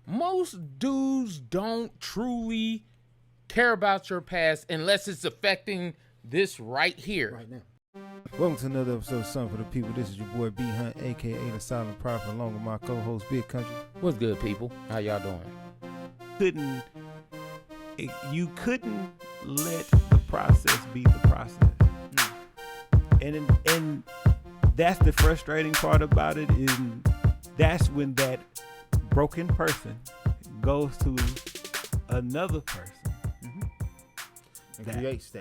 most dudes don't truly care about your past unless it's affecting this right here. Right now. Welcome to another episode of Something for the People. This is your boy B Hunt, aka the Silent Prophet, along with my co-host Big Country. What's good, people? How y'all doing? You couldn't let the process be the process. And that's the frustrating part about it, is that's when that broken person goes to another person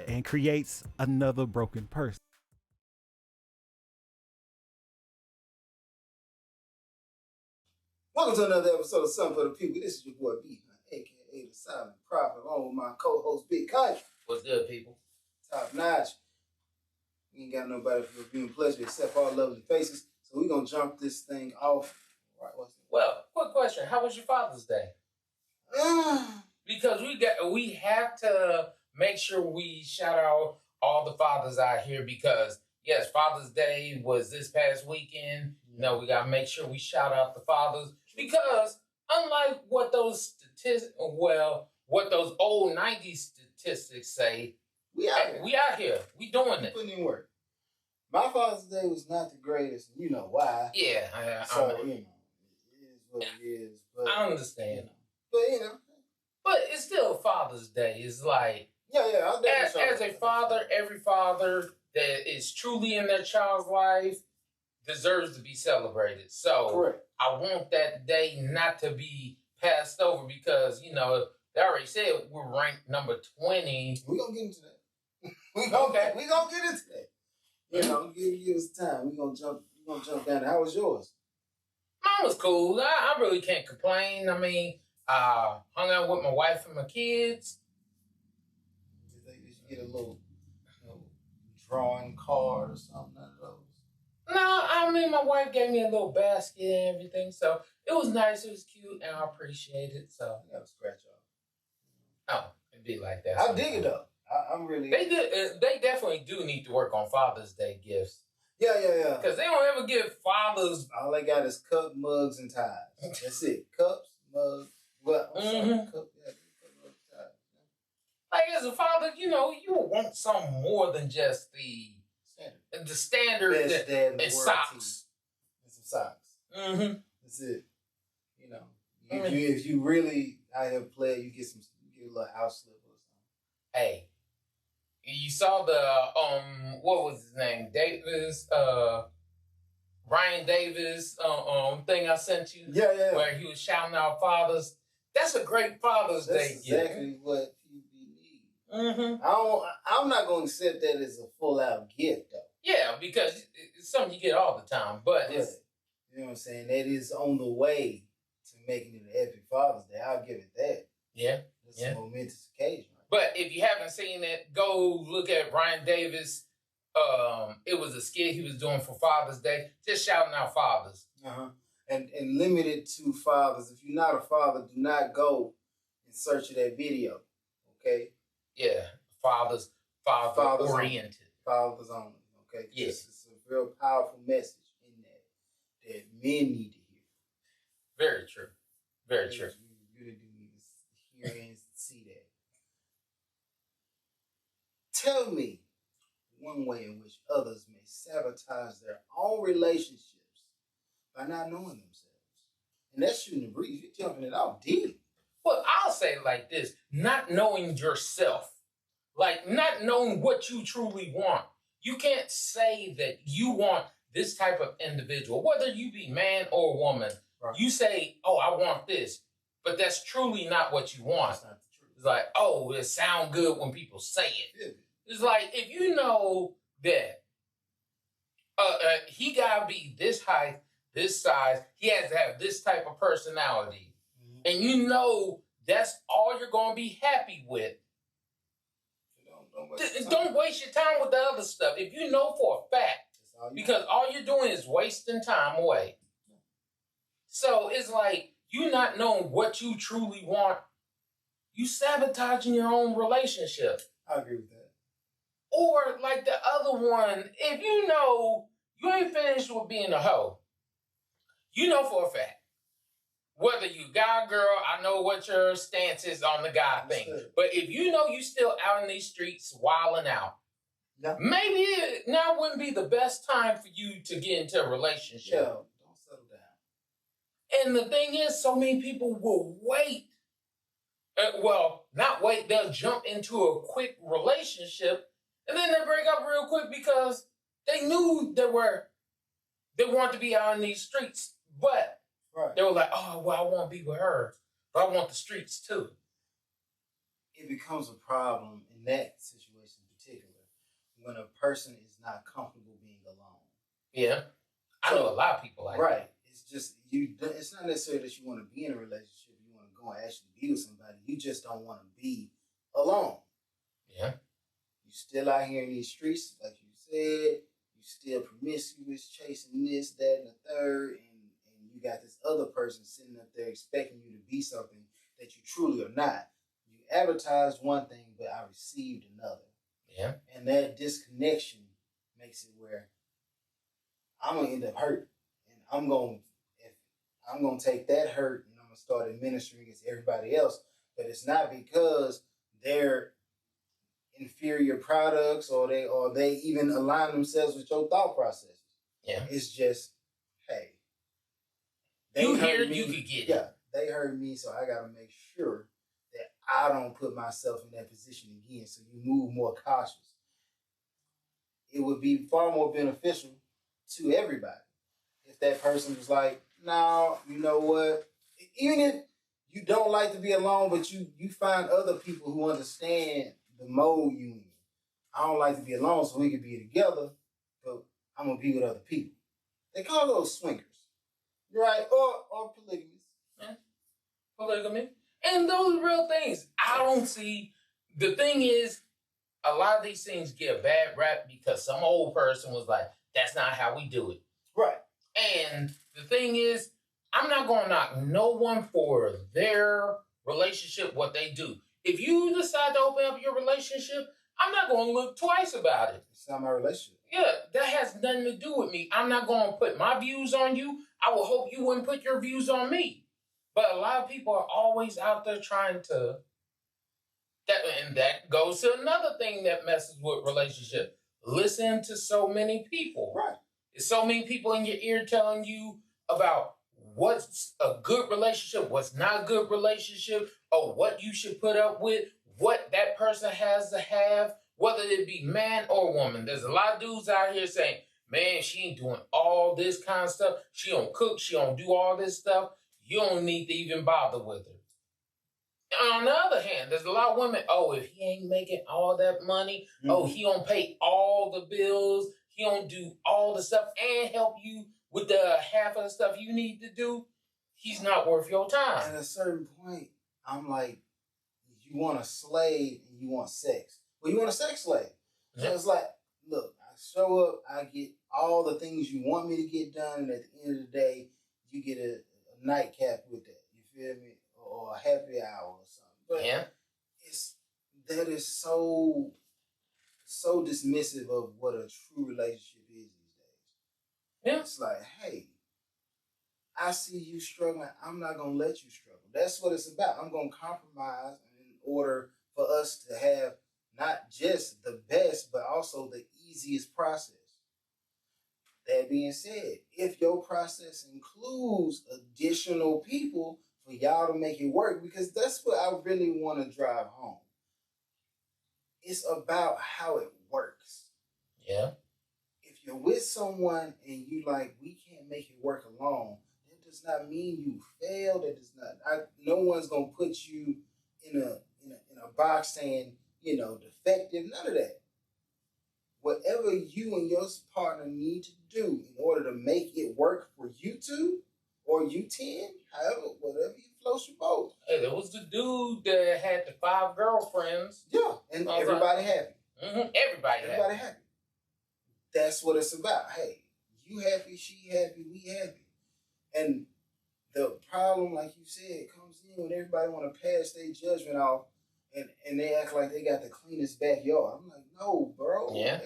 And creates another broken person. Welcome to another episode of Something for the People. This is your boy B Hunt, aka the Silent Prophet, along with my co-host Big Country. What's good, people? Top notch. We ain't got nobody for viewing pleasure except our lovely faces. So we're gonna jump this thing off. Right, Well, quick question. How was your Father's Day? Because we have to make sure we shout out all the fathers out here, because yes, Father's Day was this past weekend. You know, we gotta make sure we shout out the fathers, because unlike what those what those old 90s statistics say, we out here. We doing it. Putting in work. My Father's Day was not the greatest, and you know why. Yeah. So, it is what it is. But, I understand. But, But it's still Father's Day. It's like, yeah. As a father, every father that is truly in their child's life deserves to be celebrated. So correct. I want that day not to be passed over, because, you know, they already said we're ranked number 20. We're going to get into that. We're going to get into that. You know, give us time. We're going to jump down. How was yours? Mine was cool. I really can't complain. I mean, hung out with my wife and my kids. Did you get a little drawing card or something out of those? No, I mean, my wife gave me a little basket and everything, so it was nice, it was cute, and I appreciate it. So I got to scratch off. Oh, it'd be like that. I dig it though. I'm really. They definitely do need to work on Father's Day gifts. Yeah. Because they don't ever give fathers. All they got is cup, mugs, and ties. That's it. Cups, mugs. Well, I'm sorry. Cup, mugs, ties. Like, as a father, you know, you want something more than just the standard and socks. And some socks. Mm-hmm. That's it. You know, if you really out here play, you get a little house slip or something. Hey, you saw the what was his name? Ryan Davis thing I sent you. Yeah. Where he was shouting out fathers. That's a great Father's Day gift. That's exactly what you need. Mm-hmm. I'm not going to accept that as a full-out gift, though. Yeah, because it's something you get all the time. But you know what I'm saying? That is on the way to making it an epic Father's Day. I'll give it that. Yeah. It's a momentous occasion. But if you haven't seen it, go look at Ryan Davis. It was a skit he was doing for Father's Day, just shouting out fathers. And limited to fathers. If you're not a father, do not go in search of that video. Okay? Yeah. Father oriented. Fathers only. Okay? Yeah. It's a real powerful message in that men need to hear. Very true. Very true. You really do need to hear and see that. Tell me one way in which others may sabotage their own relationships by not knowing themselves. And that's shooting the breeze. You're jumping it out deep. Well, I'll say it like this. Not knowing yourself. Like, not knowing what you truly want. You can't say that you want this type of individual, whether you be man or woman. Right. You say, oh, I want this. But that's truly not what you want. That's not the truth. It's like, oh, it sounds good when people say it. Yeah. It's like, if you know that he got to be this height, this size, he has to have this type of personality, and you know that's all you're going to be happy with, don't waste your time with the other stuff. If you know for a fact, because all you're doing is wasting time away. So it's like, you not knowing what you truly want, you sabotaging your own relationship. I agree with that. Or like the other one, if you know you ain't finished with being a hoe, you know for a fact, whether you guy, girl, know what your stance is on the guy thing. But if you know you still out in these streets wilding out, maybe now wouldn't be the best time for you to get into a relationship. Yeah, don't settle down. And the thing is, so many people will wait. Not wait. They'll jump into a quick relationship, and then they break up real quick because they knew they wanted to be out in these streets, but they were like, "Oh, well, I want to be with her, but I want the streets too." It becomes a problem in that situation in particular when a person is not comfortable being alone. Yeah, I know a lot of people like that. It's just it's not necessarily that you want to be in a relationship. You want to go and actually be with somebody. You just don't want to be alone. Yeah, you still out here in these streets, like you said. You still promiscuous, chasing this, that, and the third, and you got this other person sitting up there expecting you to be something that you truly are not. You advertised one thing, but I received another. Yeah. And that disconnection makes it where I'm gonna end up hurt, and I'm gonna take that hurt and I'm gonna start administering against everybody else. But it's not because they're inferior products or they even align themselves with your thought processes. Yeah. It's just, hey. You hear you could get it. Yeah, they heard me, so I gotta make sure that I don't put myself in that position again. So you move more cautious. It would be far more beneficial to everybody if that person was like, no, you know what? Even if you don't like to be alone, but you find other people who understand the mode you in. I don't like to be alone, so we can be together, but I'm gonna be with other people. They call those swingers, right? Or polygamous. Yeah. Polygamy. And those are real things. I don't see. The thing is, a lot of these things get a bad rap because some old person was like, that's not how we do it. Right. And the thing is, I'm not going to knock no one for their relationship, what they do. If you decide to open up your relationship, I'm not going to look twice about it. It's not my relationship. Yeah, that has nothing to do with me. I'm not going to put my views on you. I would hope you wouldn't put your views on me. But a lot of people are always out there trying to... And that goes to another thing that messes with relationship. Listen to so many people. Right. There's so many people in your ear telling you about what's a good relationship, what's not a good relationship, or what you should put up with, what that person has to have, whether it be man or woman. There's a lot of dudes out here saying, man, she ain't doing all this kind of stuff. She don't cook. She don't do all this stuff. You don't need to even bother with her. And on the other hand, there's a lot of women, oh, if he ain't making all that money, oh, he don't pay all the bills, he don't do all the stuff and help you with the half of the stuff you need to do, he's not worth your time. At a certain point, I'm like, you want a slave and you want sex. Well, you want a sex slave. So it's like, look, I show up, I get all the things you want me to get done, and at the end of the day, you get a nightcap with that. You feel me? Or a happy hour or something. But that is so dismissive of what a true relationship is these days. Yeah. It's like, hey, I see you struggling. I'm not going to let you struggle. That's what it's about. I'm going to compromise in order for us to have not just the best, but also the easiest process. That being said, if your process includes additional people for y'all to make it work, because that's what I really want to drive home. It's about how it works. Yeah. If you're with someone and you like, we can't make it work alone, that does not mean you failed. That does not. No one's gonna put you in a box saying, defective. None of that. Whatever you and your partner need to do in order to make it work for you two or you 10, however, whatever you float your boat. Hey, there was the dude that had the 5 girlfriends. Yeah, and everybody happy. Mm-hmm. Everybody happy. That's what it's about. Hey, you happy, she happy, we happy. And the problem, like you said, comes in when everybody want to pass their judgment off and they act like they got the cleanest backyard. I'm like, no, bro. Yeah.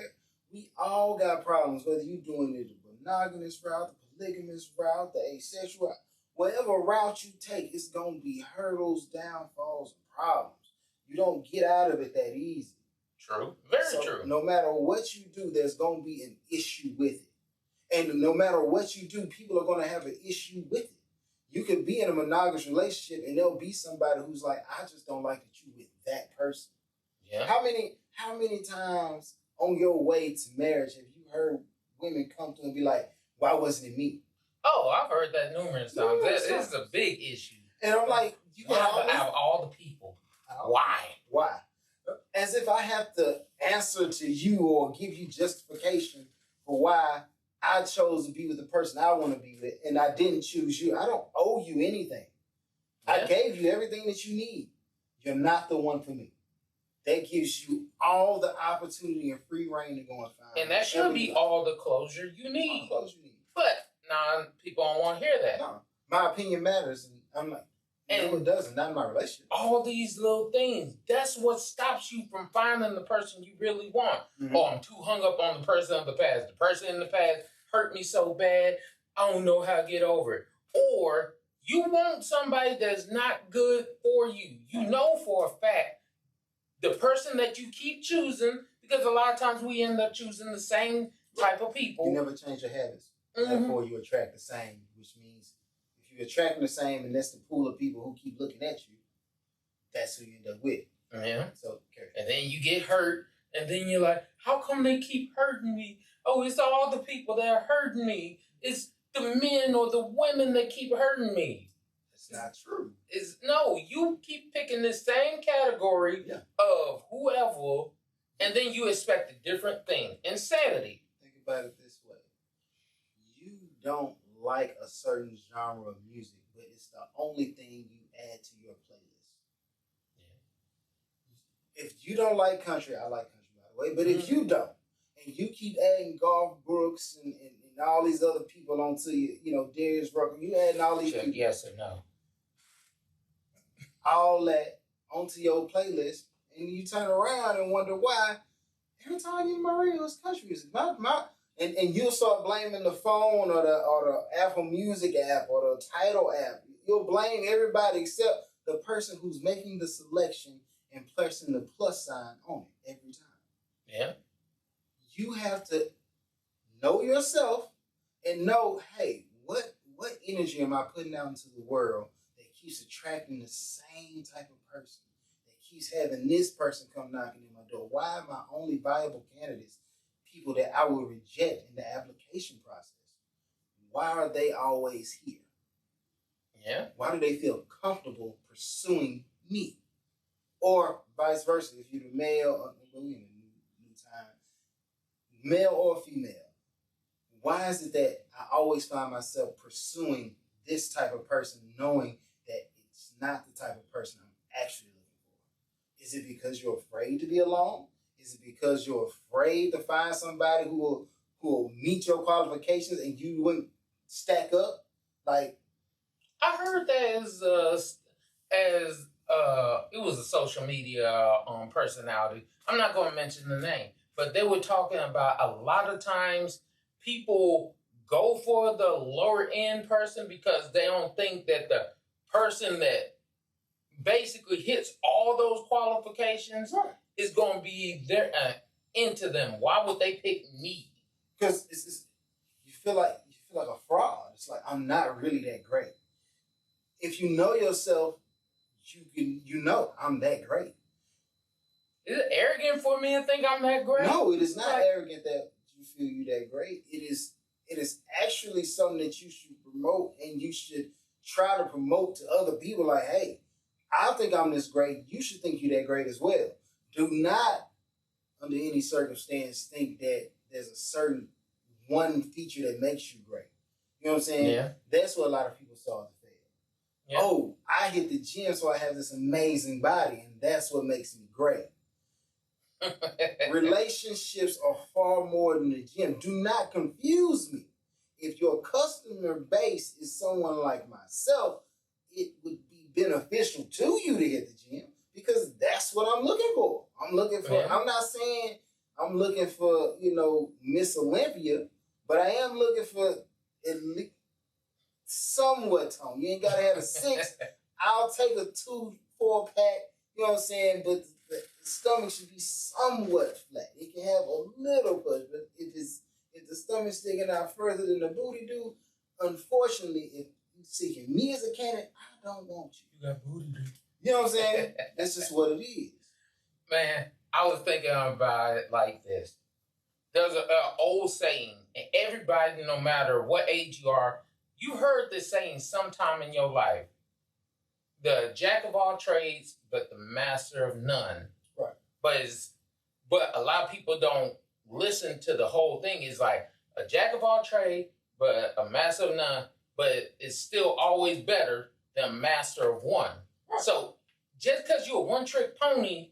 We all got problems, whether you're doing it the monogamous route, the polygamous route, the asexual route. whatever route you take, it's gonna be hurdles, downfalls, and problems. You don't get out of it that easy. True. Very true. No matter what you do, there's gonna be an issue with it. And no matter what you do, people are gonna have an issue with it. You could be in a monogamous relationship and there'll be somebody who's like, I just don't like that you with that person. Yeah. How many times on your way to marriage have you heard women come to and be like, why wasn't it me? Oh, I've heard that numerous times. It's a big issue. And I'm like, you can out of all the people. Why? Why? As if I have to answer to you or give you justification for why I chose to be with the person I want to be with and I didn't choose you. I don't owe you anything. Yeah. I gave you everything that you need. You're not the one for me. That gives you all the opportunity and free reign to go and find. And that should be all the closure you need. All the closure you need. But people don't want to hear that. No, my opinion matters. And I'm like, no, it doesn't. Not in my relationship. All these little things. That's what stops you from finding the person you really want. Mm-hmm. Oh, I'm too hung up on the person of the past. The person in the past hurt me so bad, I don't know how to get over it. Or you want somebody that's not good for you. You know for a fact the person that you keep choosing, because a lot of times we end up choosing the same type of people. You never change your habits. Therefore, you attract the same, which means if you're attracting the same and that's the pool of people who keep looking at you, that's who you end up with. Yeah. So, okay. And then you get hurt, and then you're like, how come they keep hurting me? Oh, it's all the people that are hurting me. It's the men or the women that keep hurting me. That's not true. No, you keep picking the same category of whoever, and then you expect a different thing. Insanity. Think about it this way. You don't like a certain genre of music, but it's the only thing you add to your playlist. Yeah. If you don't like country, I like country, by the way, but if you don't, and you keep adding Garth Brooks and all these other people onto you, Darius Rucker, you adding all these people. Yes or no. All that onto your playlist, and you turn around and wonder why every time you radio is country music. And you'll start blaming the phone or the Apple Music app or the Tidal app. You'll blame everybody except the person who's making the selection and pressing the plus sign on it every time. Yeah. You have to know yourself and know, hey, what energy am I putting out into the world that keeps attracting the same type of person, that keeps having this person come knocking in my door? Why are my only viable candidates people that I will reject in the application process? Why are they always here? Yeah. Why do they feel comfortable pursuing me? Or vice versa, if you're the male, male or female, why is it that I always find myself pursuing this type of person knowing that it's not the type of person I'm actually looking for? Is it because you're afraid to be alone? Is it because you're afraid to find somebody who will meet your qualifications and you wouldn't stack up? Like, I heard that it was a social media personality. I'm not going to mention the name, but they were talking about a lot of times people go for the lower end person because they don't think that the person that basically hits all those qualifications is going to be there into them. Why would they pick me? Because you feel like a fraud. It's like, I'm not really that great. If you know yourself, you know I'm that great. Is it arrogant for me to think I'm that great? No, it is not arrogant that you feel you that great. It is actually something that you should promote, and you should try to promote to other people. Like, hey, I think I'm this great. You should think you're that great as well. Do not, under any circumstance, think that there's a certain one feature that makes you great. You know what I'm saying? Yeah. That's what a lot of people saw to fail. Yeah. Oh, I hit the gym, so I have this amazing body, and that's what makes me great. Relationships are far more than the gym. Do not confuse me. If your customer base is someone like myself, it would be beneficial to you to hit the gym because that's what I'm looking for. I'm not saying I'm looking for, Miss Olympia, but I am looking for at least somewhat tone. You ain't gotta have a 6. I'll take a 2-4 pack. You know what I'm saying? But the stomach should be somewhat flat. It can have a little push, but if the stomach's sticking out further than the booty do, unfortunately, if you're seeking me as a candidate, I don't want you. You got booty do. You know what I'm saying? That's just what it is. Man, I was thinking about it like this. There's an old saying, and everybody, no matter what age you are, you heard this saying sometime in your life. The jack of all trades, but the master of none. Right. But a lot of people don't listen to the whole thing. It's like a jack of all trades, but a master of none, but it's still always better than a master of one. Right. So just because you're a one-trick pony,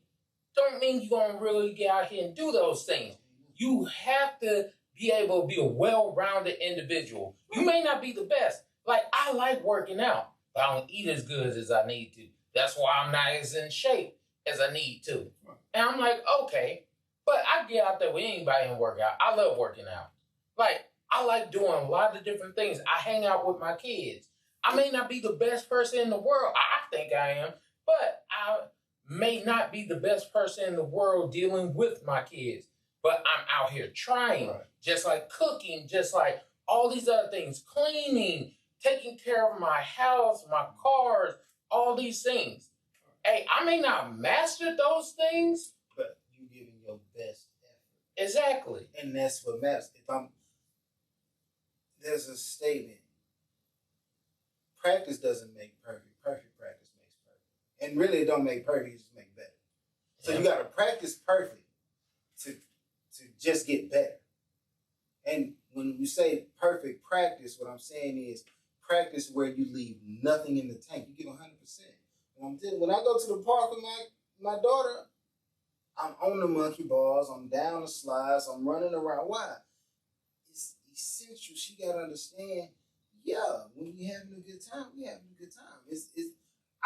don't mean you're going to really get out here and do those things. You have to be able to be a well-rounded individual. You may not be the best. Like, I like working out, but I don't eat as good as I need to. That's why I'm not as in shape as I need to. And I'm like, okay, but I get out there with anybody and work out. I love working out. Like, I like doing a lot of different things. I hang out with my kids. I may not be the best person in the world. I think I am, but I may not be the best person in the world dealing with my kids. But I'm out here trying, right. Just like cooking, just like all these other things, cleaning, taking care of my house, my cars, all these things. Hey, I may not master those things, but you're giving your best effort. Exactly. And that's what matters. There's a statement. Practice doesn't make perfect. Perfect practice makes perfect. And really it don't make perfect, it just make better. So you gotta practice perfect to just get better. And when you say perfect practice, what I'm saying is practice where you leave nothing in the tank. You give 100%. When I go to the park with my daughter, I'm on the monkey bars, I'm down the slides, I'm running around. Why? It's essential. She got to understand, when we having a good time, we having a good time.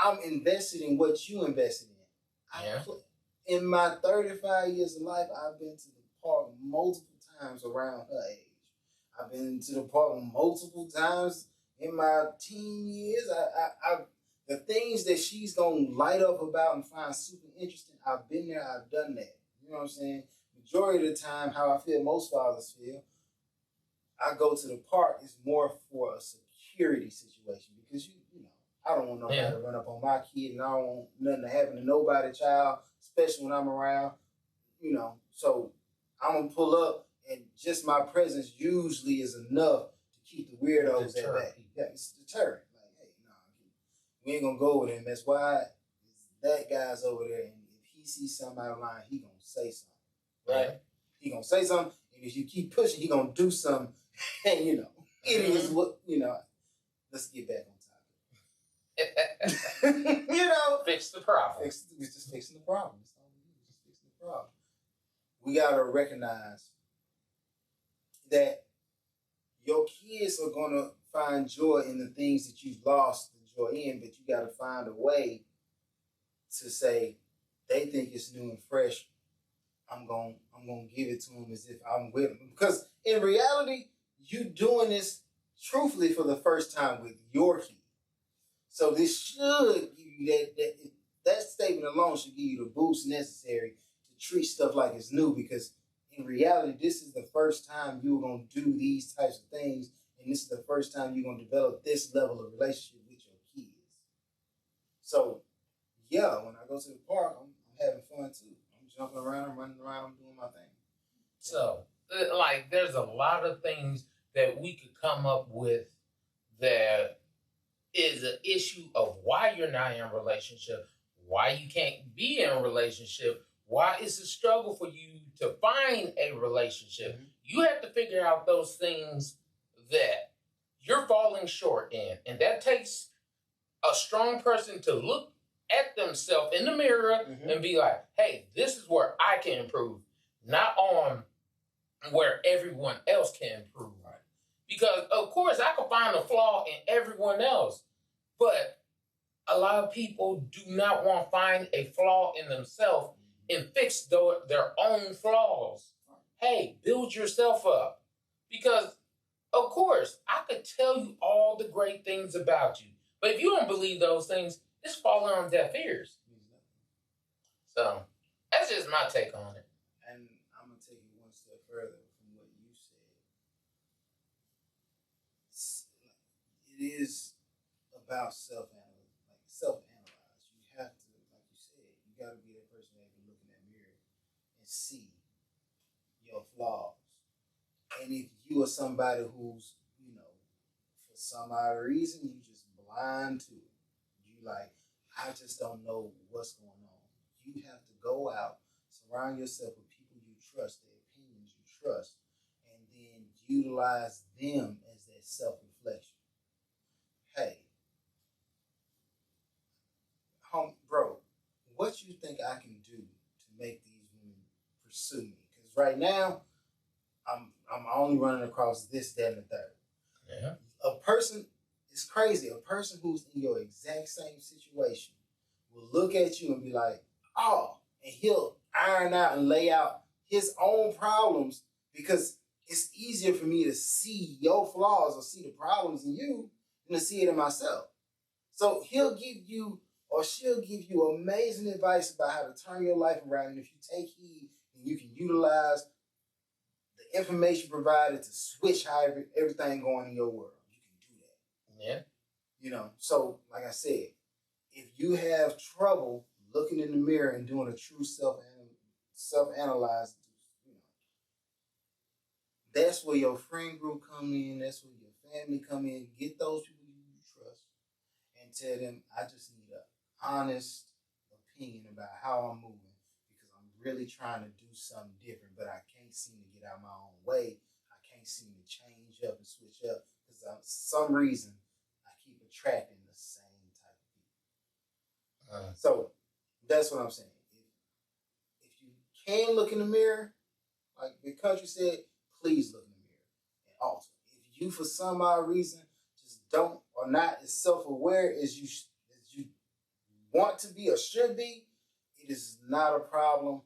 I'm invested in what you invested in. In my 35 years of life, I've been to the park multiple times around her age. I've been to the park multiple times in my teen years. The things that she's going to light up about and find super interesting, I've been there, I've done that. You know what I'm saying? Majority of the time, how I feel most fathers feel, I go to the park is more for a security situation because, I don't want nobody to run up on my kid and I don't want nothing to happen to nobody, child, especially when I'm around, So I'm going to pull up and just my presence usually is enough to keep the weirdos at bay. Yeah, it's deterrent. We ain't gonna go over there and mess. Why? That guy's over there, and if he sees something out of line, he gonna say something, right? Yeah. He gonna say something, and if you keep pushing, he gonna do something, and it is what Let's get back on topic. Fix the problem. We're just fixing the problem. That's all we do. Just fixing the problem. We gotta recognize that your kids are gonna find joy in the things that you've lost joy in, but you got to find a way to say they think it's new and fresh. I'm going to give it to them as if I'm with them, because in reality, you doing this truthfully for the first time with your kid. So this should give you that statement alone should give you the boost necessary to treat stuff like it's new, because in reality, this is the first time you're going to do these types of things, and this is the first time you're going to develop this level of relationship with your kids. So, when I go to the park, I'm having fun too. I'm jumping around, I'm running around, I'm doing my thing. So, there's a lot of things that we could come up with that is an issue of why you're not in a relationship, why you can't be in a relationship, why it's a struggle for you to find a relationship. Mm-hmm. You have to figure out those things that you're falling short in. And that takes a strong person to look at themselves in the mirror and be like, hey, this is where I can improve, not on where everyone else can improve. Right? Because, of course, I can find a flaw in everyone else, but a lot of people do not want to find a flaw in themselves and fix their own flaws. Hey, build yourself up. Because Of course, I could tell you all the great things about you. But if you don't believe those things, it's falling on deaf ears. So that's just my take on it. And I'm gonna take it one step further from what you said. It is about self-analyze. You have to, like you said, you got to be that person that can look in that mirror and see your flaws. And if you are somebody who's, for some odd reason, you just blind to it. You like, I just don't know what's going on. You have to go out, surround yourself with people you trust, their opinions you trust, and then utilize them as that self-reflection. Hey, bro, what you think I can do to make these women pursue me? Because right now, I'm only running across this, that, and the third. Yeah. A person, it's crazy. A person who's in your exact same situation will look at you and be like, oh, and he'll iron out and lay out his own problems because it's easier for me to see your flaws or see the problems in you than to see it in myself. So he'll give you or she'll give you amazing advice about how to turn your life around. And if you take heed and you can utilize the information provided to switch how everything going in your world, you can do that. Yeah. So like I said, if you have trouble looking in the mirror and doing a true self-analyze, that's where your friend group come in. That's where your family come in. Get those people you trust and tell them, I just need an honest opinion about how I'm moving because I'm really trying to do something different, but I can't seem to get out my own way. I can't seem to change up and switch up because for some reason I keep attracting the same type of people. So that's what I'm saying. If you can look in the mirror, like the country said, please look in the mirror and alter. If you, for some odd reason, just don't or not as self-aware as you want to be or should be, it is not a problem.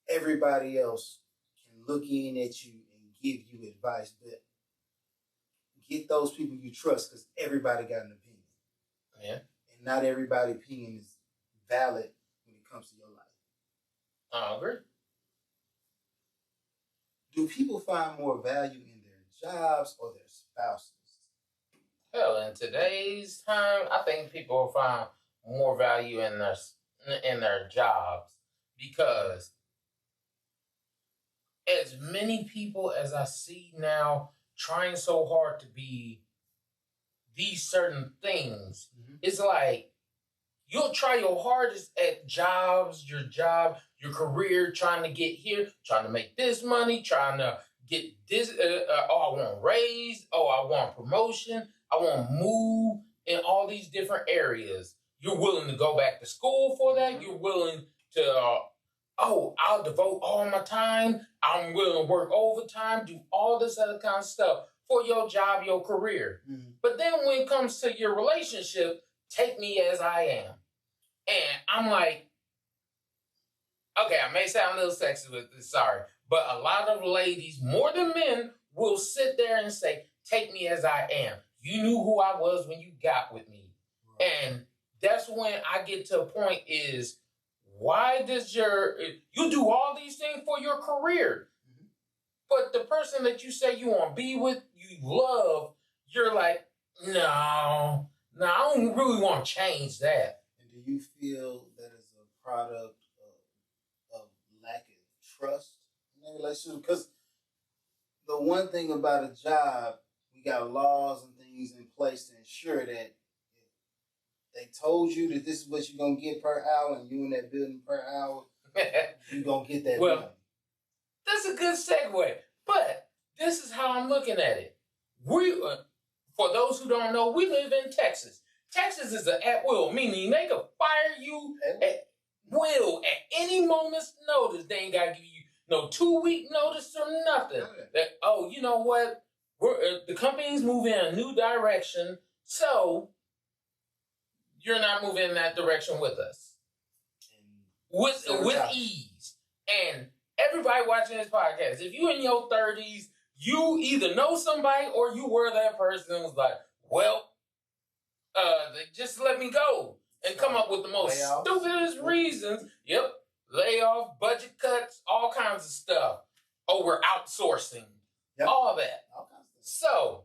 Everybody else can look in at you and give you advice, but get those people you trust because everybody got an opinion. Yeah. And not everybody's opinion is valid when it comes to your life. I agree. Do people find more value in their jobs or their spouses? Hell, in today's time, I think people will find more value in their jobs because as many people as I see now trying so hard to be these certain things, it's like you'll try your hardest at jobs, your career, trying to get here, trying to make this money, trying to get this. I want raise. I want promotion. I want to move in all these different areas. You're willing to go back to school for that. You're willing to, I'll devote all my time. I'm willing to work overtime, do all this other kind of stuff for your job, your career. Mm-hmm. But then when it comes to your relationship, take me as I am. And I'm like, okay, I may sound a little sexy with this, sorry. But a lot of ladies, more than men, will sit there and say, take me as I am. You knew who I was when you got with me. Right. And that's when I get to a point is, why does you do all these things for your career, but the person that you say you want to be with, you love, you're like, no, I don't really want to change that. And do you feel that is a product of lack of trust in that relationship? Because the one thing about a job, we got laws and things in place to ensure that they told you that this is what you're going to get per hour and you in that building per hour, you're going to get that money. That's a good segue. But this is how I'm looking at it. We, for those who don't know, we live in Texas. Texas is an at-will, meaning they can fire you at will at any moment's notice. They ain't got to give you no 2-week notice or nothing. That, you know what? The company's moving in a new direction, so you're not moving in that direction with us. With ease. And everybody watching this podcast, if you're in your 30s, you either know somebody or you were that person and was like, well, just let me go and come up with the most stupidest reasons. Yep. Layoff, budget cuts, all kinds of stuff over outsourcing, all that. All kinds of stuff. So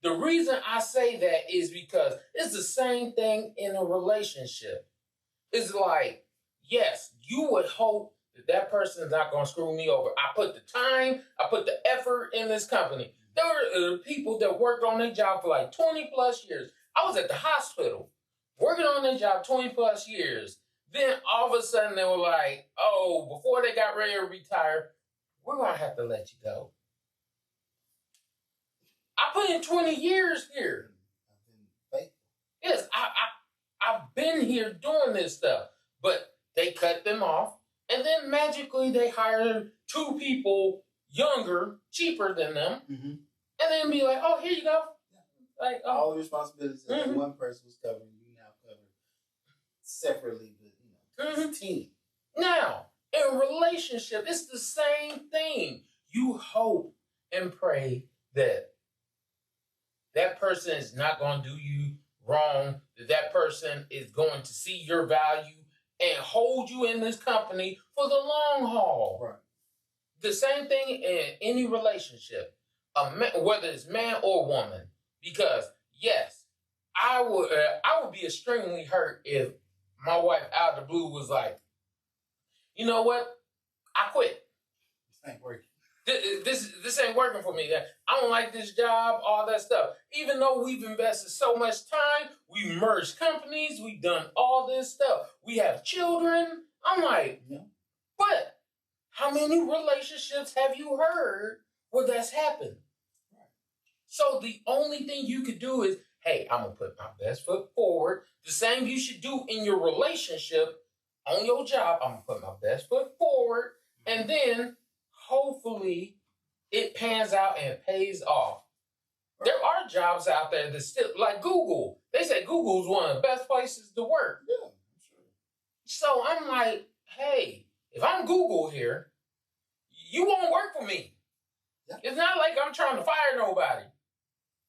the reason I say that is because it's the same thing in a relationship. It's like, yes, you would hope that that person is not going to screw me over. I put the time, I put the effort in this company. There were people that worked on their job for like 20 plus years. I was at the hospital working on their job 20 plus years. Then all of a sudden they were like, oh, before they got ready to retire, we're going to have to let you go. I put in 20 years here. I've been faithful. Yes, I've been here doing this stuff. But they cut them off. And then magically they hired 2 people younger, cheaper than them. Mm-hmm. And then be like, oh, here you go. Like, oh. All the responsibilities that one person was covering, you now cover separately, but it's a team. Now, in a relationship, it's the same thing. You hope and pray that that person is not going to do you wrong, that that person is going to see your value and hold you in this company for the long haul. Right. The same thing in any relationship, whether it's man or woman. Because yes, I would be extremely hurt if my wife out of the blue was like, you know what, I quit. This ain't working. This ain't working for me. I don't like this job, all that stuff. Even though we've invested so much time, we merged companies, we've done all this stuff. We have children. I'm like, but how many relationships have you heard where that's happened? So the only thing you could do is, hey, I'm going to put my best foot forward. The same you should do in your relationship, on your job. I'm going to put my best foot forward. And then hopefully it pans out and pays off. Right. There are jobs out there that still, like Google. They say Google's one of the best places to work. Yeah, sure. So I'm like, hey, if I'm Google here, you won't work for me. Yeah. It's not like I'm trying to fire nobody.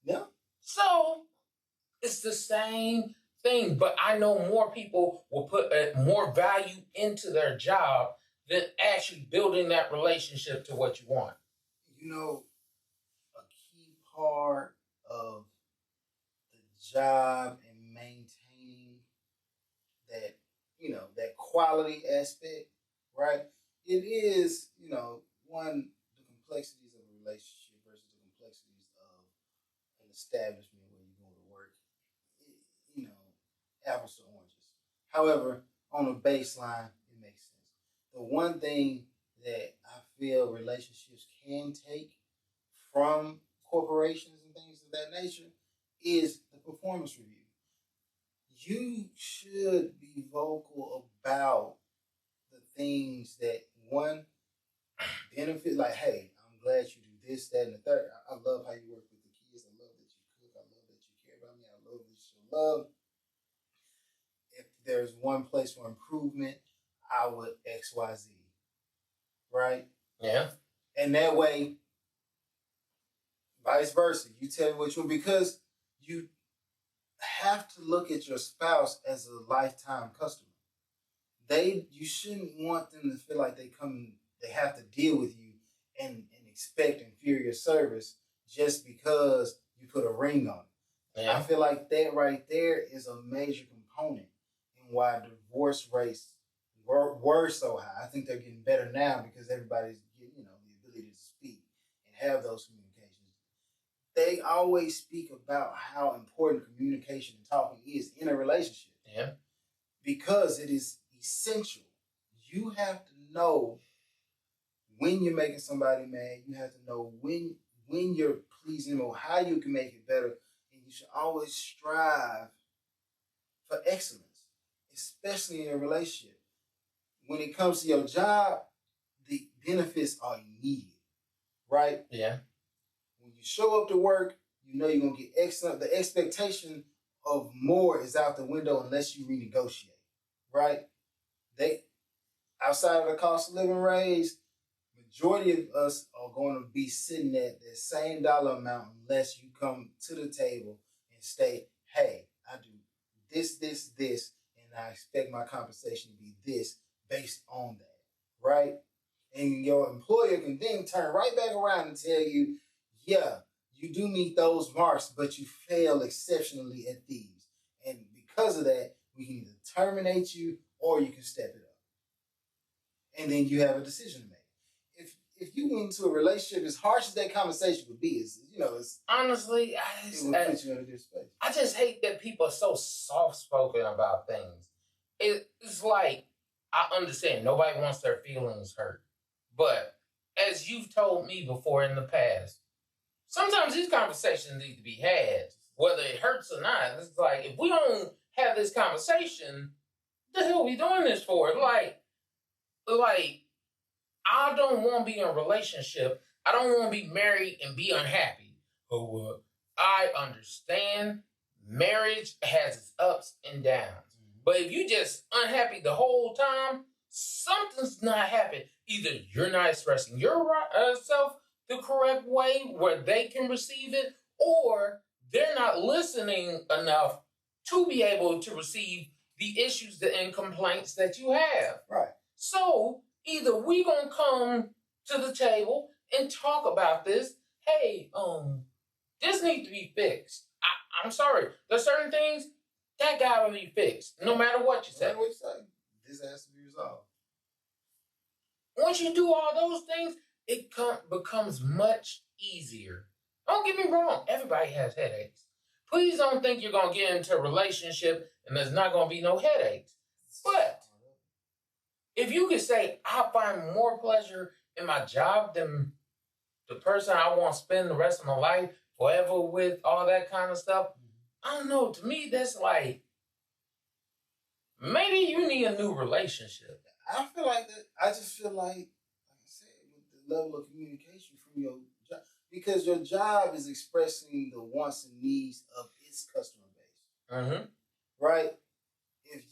Yeah. So it's the same thing, but I know more people will put more value into their job than actually building that relationship to what you want. You know, a key part of the job and maintaining that, that quality aspect, right? It is, one, the complexities of a relationship versus the complexities of an establishment where you go to work. Apples to oranges. However, on a baseline, it makes sense. The one thing that I feel relationships can take from corporations and things of that nature is the performance review. You should be vocal about the things that, one, benefit, like, hey, I'm glad you do this, that, and the third. I love how you work with the kids. I love that you cook. I love that you care about me. I love that you show love. If there's one place for improvement, I would XYZ. Right? Yeah. And that way, vice versa. You tell me what you want, because you have to look at your spouse as a lifetime customer. You shouldn't want them to feel like they have to deal with you and expect inferior service just because you put a ring on it. Yeah. I feel like that right there is a major component in why divorce rates were so high. I think they're getting better now because everybody's getting, the ability to speak and have those communications. They always speak about how important communication and talking is in a relationship. Yeah. Because it is essential. You have to know when you're making somebody mad. You have to know when you're pleasing them or how you can make it better. And you should always strive for excellence, especially in a relationship. When it comes to your job, the benefits are immediate, right? Yeah. When you show up to work, you know you're going to get excellent. The expectation of more is out the window unless you renegotiate, right? Outside of the cost of living raise, majority of us are going to be sitting at the same dollar amount unless you come to the table and state, hey, I do this, and I expect my compensation to be this based on that, right? And your employer can then turn right back around and tell you, yeah, you do meet those marks, but you fail exceptionally at these. And because of that, we can either terminate you or you can step it up. And then you have a decision to make. If you went into a relationship, as harsh as that conversation would be, it's honestly, it would put you in a good space. I just hate that people are so soft spoken about things. It's like, I understand nobody wants their feelings hurt, but as you've told me before in the past, sometimes these conversations need to be had, whether it hurts or not. It's like, if we don't have this conversation, what the hell are we doing this for? Like. I don't want to be in a relationship. I don't want to be married and be unhappy. Oh, I understand marriage has its ups and downs. Mm-hmm. But if you just unhappy the whole time, something's not happening. Either you're not expressing yourself the correct way where they can receive it, or they're not listening enough to be able to receive the issues and complaints that you have. Right. So either we gonna come to the table and talk about this. Hey, this needs to be fixed. I'm sorry. There's certain things that gotta be fixed, no matter what you say. This has to be resolved. Once you do all those things, it becomes much easier. Don't get me wrong. Everybody has headaches. Please don't think you're gonna get into a relationship and there's not gonna be no headaches. But if you could say, I find more pleasure in my job than the person I want to spend the rest of my life forever with, all that kind of stuff, I don't know. To me, that's like, maybe you need a new relationship. I feel like that. I just feel like I said, with the level of communication from your job, because your job is expressing the wants and needs of its customer base. Mm-hmm. Right? If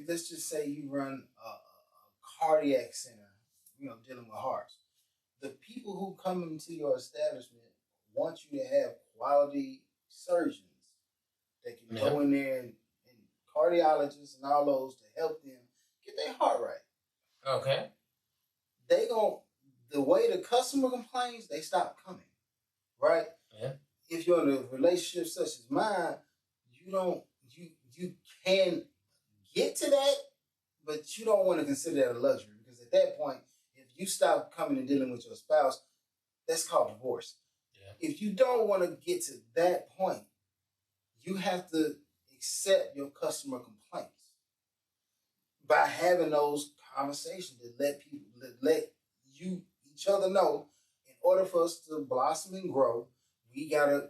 let's just say you run a cardiac center, dealing with hearts. The people who come into your establishment want you to have quality surgeons that can go in there and cardiologists and all those to help them get their heart right. Okay. The way the customer complains, they stop coming. Right? Yeah. If you're in a relationship such as mine, you can get to that, but you don't want to consider that a luxury, because at that point, if you stop coming and dealing with your spouse, that's called divorce. Yeah. If you don't want to get to that point, you have to accept your customer complaints by having those conversations that let each other know, in order for us to blossom and grow, we gotta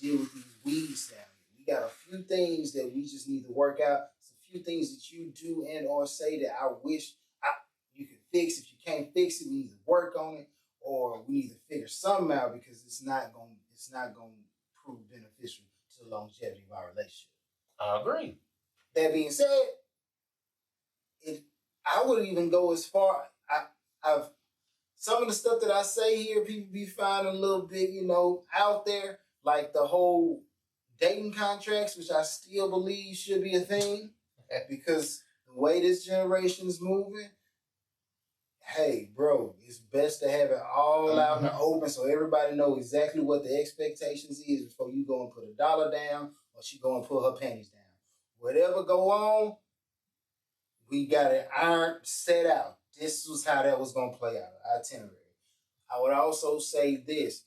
deal with these weeds down here. We got a few things that we just need to work out. Few things that you do and or say that I wish you could fix. If you can't fix it, we need to work on it, or we need to figure something out, because it's not going to prove beneficial to the longevity of our relationship. I agree. That being said, I would even go as far. I've some of the stuff that I say here, people be finding a little bit, out there, like the whole dating contracts, which I still believe should be a thing. Because the way this generation is moving, hey, bro, it's best to have it all out in the open so everybody know exactly what the expectations is before you go and put $1 down or she go and put her panties down. Whatever go on, we got it ironed, set out. This was how that was going to play out, itinerary. I would also say this.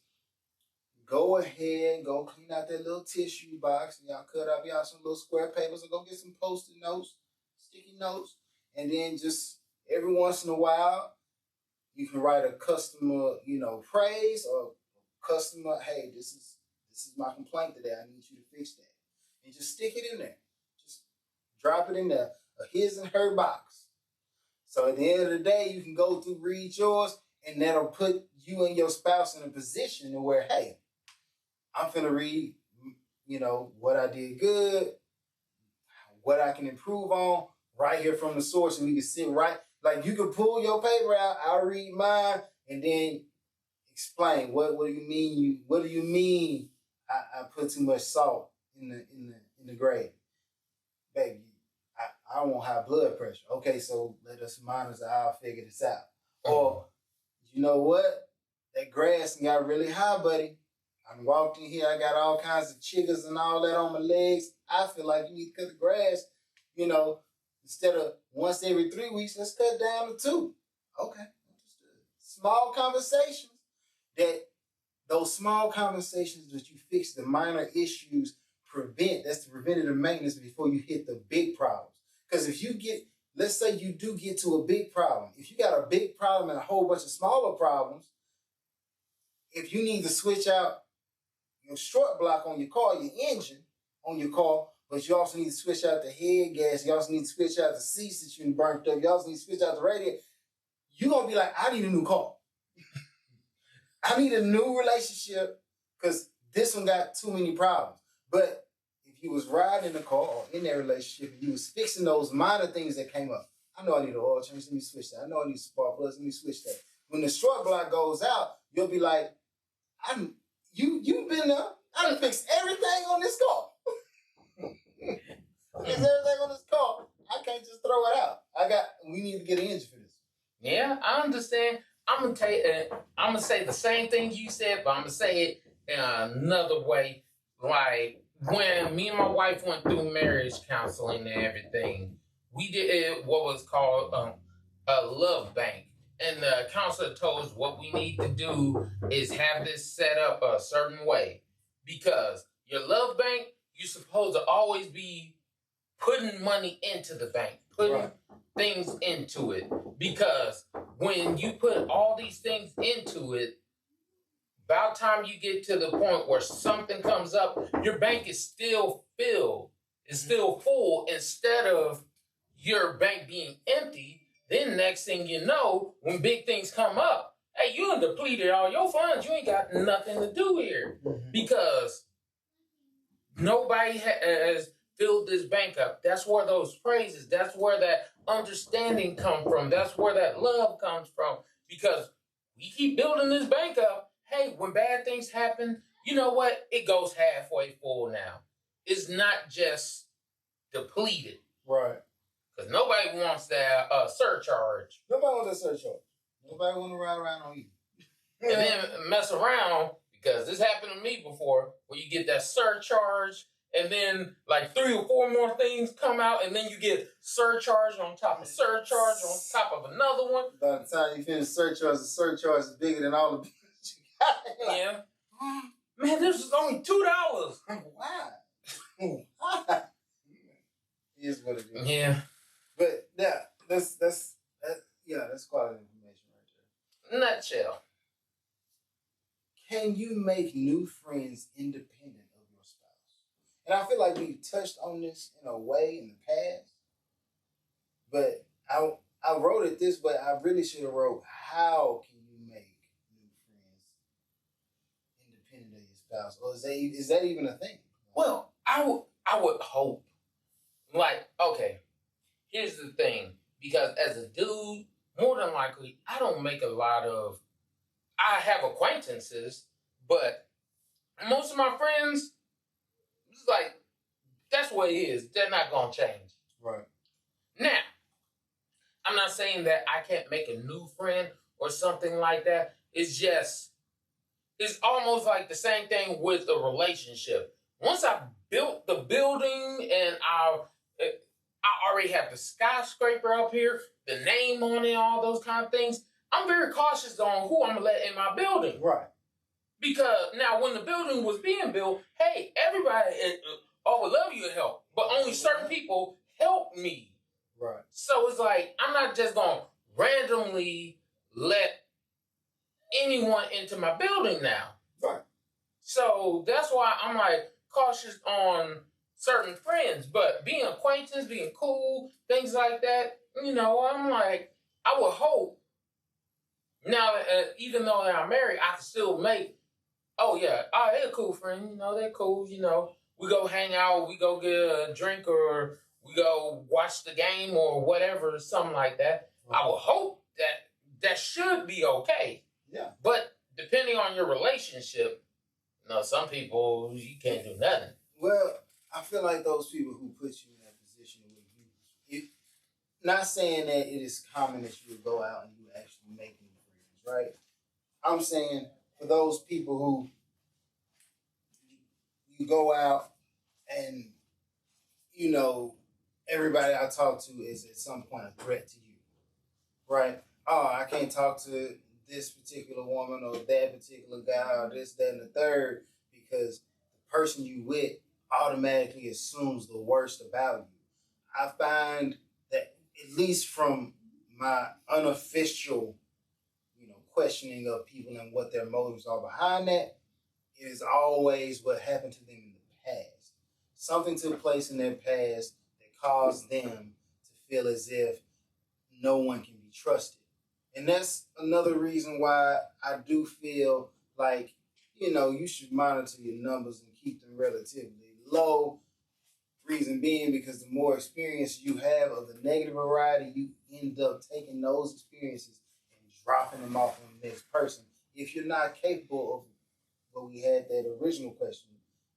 Go ahead, go clean out that little tissue box, and y'all cut up y'all some little square papers, and go get some Post-it notes, sticky notes, and then just every once in a while, you can write a customer, praise, or customer, hey, this is my complaint today. I need you to fix that, and just stick it in there. Just drop it in there, a his and her box. So at the end of the day, you can go through, read yours, and that'll put you and your spouse in a position where, hey, I'm finna read, what I did good, what I can improve on, right here from the source, and we can sit right, like you can pull your paper out, I'll read mine, and then explain what do you mean I put too much salt in the gravy, baby. I don't want high blood pressure. Okay, so let us monitor. I'll figure this out. Or you know what? That grass got really high, buddy. I walked in here. I got all kinds of chiggers and all that on my legs. I feel like you need to cut the grass. You know, instead of once every 3 weeks, let's cut down to 2. Okay, understood. Small conversations. Those small conversations that you fix the minor issues that's the preventative maintenance before you hit the big problems. Because if you let's say you do get to a big problem. If you got a big problem and a whole bunch of smaller problems, if you need to switch out your short block on your car, your engine on your car, but you also need to switch out the head gas, you also need to switch out the seats that you burnt up, you also need to switch out the radiator, you're going to be like, I need a new car. I need a new relationship because this one got too many problems. But if you was riding in the car or in that relationship and you was fixing those minor things that came up, I know I need an oil change, let me switch that. I know I need spark plugs, let me switch that. When the short block goes out, you'll be like, you've been there. I done fixed everything on this car. Fixed everything on this car. I can't just throw it out. We need to get an engine for this. Yeah, I understand. I'm gonna say the same thing you said, but I'm gonna say it in another way. Like when me and my wife went through marriage counseling and everything, we did what was called a love bank. And the counselor told us what we need to do is have this set up a certain way. Because your love bank, you're supposed to always be putting money into the bank, putting things into it. Because when you put all these things into it, about time you get to the point where something comes up, your bank is still filled. It's still full instead of your bank being empty. Then next thing you know, when big things come up, hey, you done depleted all your funds. You ain't got nothing to do here because nobody has filled this bank up. That's where those praises, that's where that understanding come from. That's where that love comes from because we keep building this bank up. Hey, when bad things happen, you know what? It goes halfway full now. It's not just depleted. Right. Because nobody wants that surcharge. Nobody wants that surcharge. Nobody want to ride around on you. And then mess around, because this happened to me before, where you get that surcharge, and then like 3 or 4 more things come out, and then you get surcharge on top of surcharge on top of another one. By the time you finish the surcharge is bigger than all the bills you got. Like, yeah. Man, this is only $2. Why? Why? It is what it is. Yeah. But yeah, that's quality information right there. Nutshell. Can you make new friends independent of your spouse? And I feel like we touched on this in a way in the past, but I wrote it this way. I really should have wrote, how can you make new friends independent of your spouse? Or is that even a thing? Well, I would hope. Like, okay, here's the thing. Because as a dude, more than likely, I don't make a lot of... I have acquaintances, but most of my friends, it's like, that's what it is. They're not going to change. Right. Now, I'm not saying that I can't make a new friend or something like that. It's just, it's almost like the same thing with a relationship. Once I built the building and I already have the skyscraper up here, the name on it, all those kind of things, I'm very cautious on who I'm going to let in my building. Right. Because now when the building was being built, hey, everybody would love you to help, but only certain people help me. Right. So it's like, I'm not just going to randomly let anyone into my building now. Right. So that's why I'm like cautious on certain friends, but being acquaintance, being cool, things like that, I'm like, I would hope now, even though I'm married, I can still make, they're a cool friend, they're cool, we go hang out, we go get a drink, or we go watch the game or whatever, something like that. Right. I would hope that should be okay. Yeah. But depending on your relationship, some people, you can't do nothing. Well, I feel like those people who put you in that position where you not saying that it is common that you would go out and you actually make new friends, right? I'm saying for those people who you go out and everybody I talk to is at some point a threat to you, right? Oh, I can't talk to this particular woman or that particular guy or this, that, and the third because the person you with automatically assumes the worst about you. I find that at least from my unofficial, questioning of people and what their motives are behind that, it is always what happened to them in the past. Something took place in their past that caused them to feel as if no one can be trusted. And that's another reason why I do feel like, you should monitor your numbers and keep them relatively low. Reason being because the more experience you have of the negative variety, you end up taking those experiences and dropping them off on the next person. If you're not capable of what we had that original question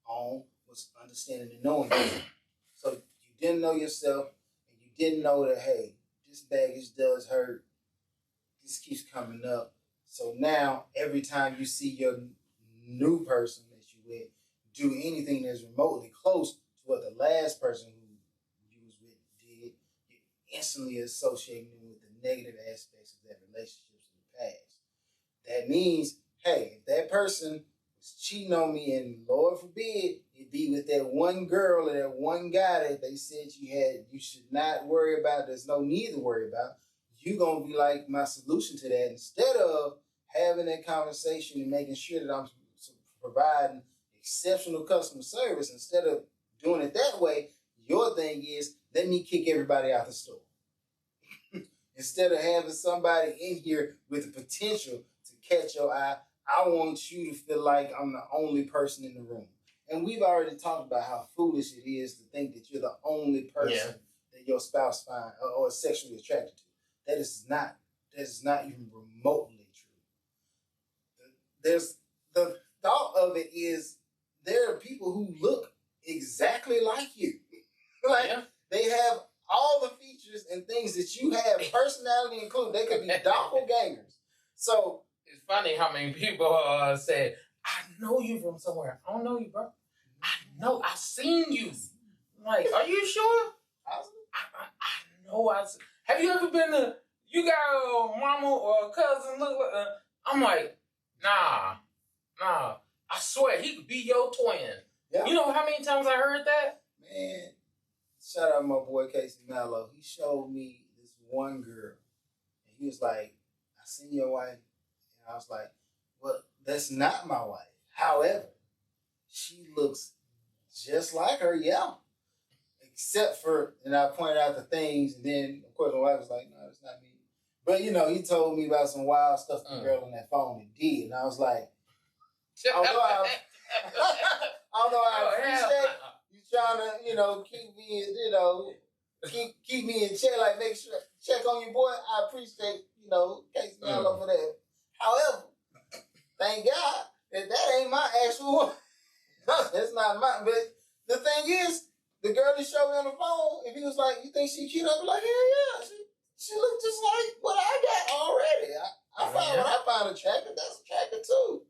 on, was understanding and knowing yourself. So you didn't know yourself and you didn't know that, hey, this baggage does hurt. This keeps coming up. So now every time you see your new person that you with do anything that's remotely close to what the last person who you was with did, you're instantly associating them with the negative aspects of that relationship in the past. That means, hey, if that person was cheating on me and Lord forbid it be with that one girl or that one guy that they said you should not worry about, there's no need to worry about, you're going to be like, my solution to that, instead of having that conversation and making sure that I'm providing exceptional customer service, instead of doing it that way, your thing is, let me kick everybody out the store. Instead of having somebody in here with the potential to catch your eye, I want you to feel like I'm the only person in the room. And we've already talked about how foolish it is to think that you're the only person that your spouse finds or is sexually attracted to. That is not even remotely true. There's the thought of it is there are people who look exactly like you. They have all the features and things that you have, personality included. They could be doppelgangers. So it's funny how many people say, I know you from somewhere. I don't know you, bro. I know. I've seen you. I'm like, are you sure? I know. Have you ever been to, you got a mama or a cousin look like, I'm like, nah. I swear, he could be your twin. Yeah. You know how many times I heard that? Man, shout out my boy Casey Mallow. He showed me this one girl. And he was like, I seen your wife. And I was like, well, that's not my wife. However, she looks just like her, yeah. Except for, and I pointed out the things, and then, of course, my wife was like, no, it's not me. But, he told me about some wild stuff the girl on that phone did. And I was like, although I appreciate you trying to, keep me, keep me in check, like make sure, check on your boy. I appreciate, Casey Mallow for that. However, thank God that ain't my actual one. That's not mine. But the thing is, the girl that showed me on the phone, if he was like, you think she cute? I'd be like, hell yeah. She looked just like what I got already. I found what I found attractive. That's attractive too.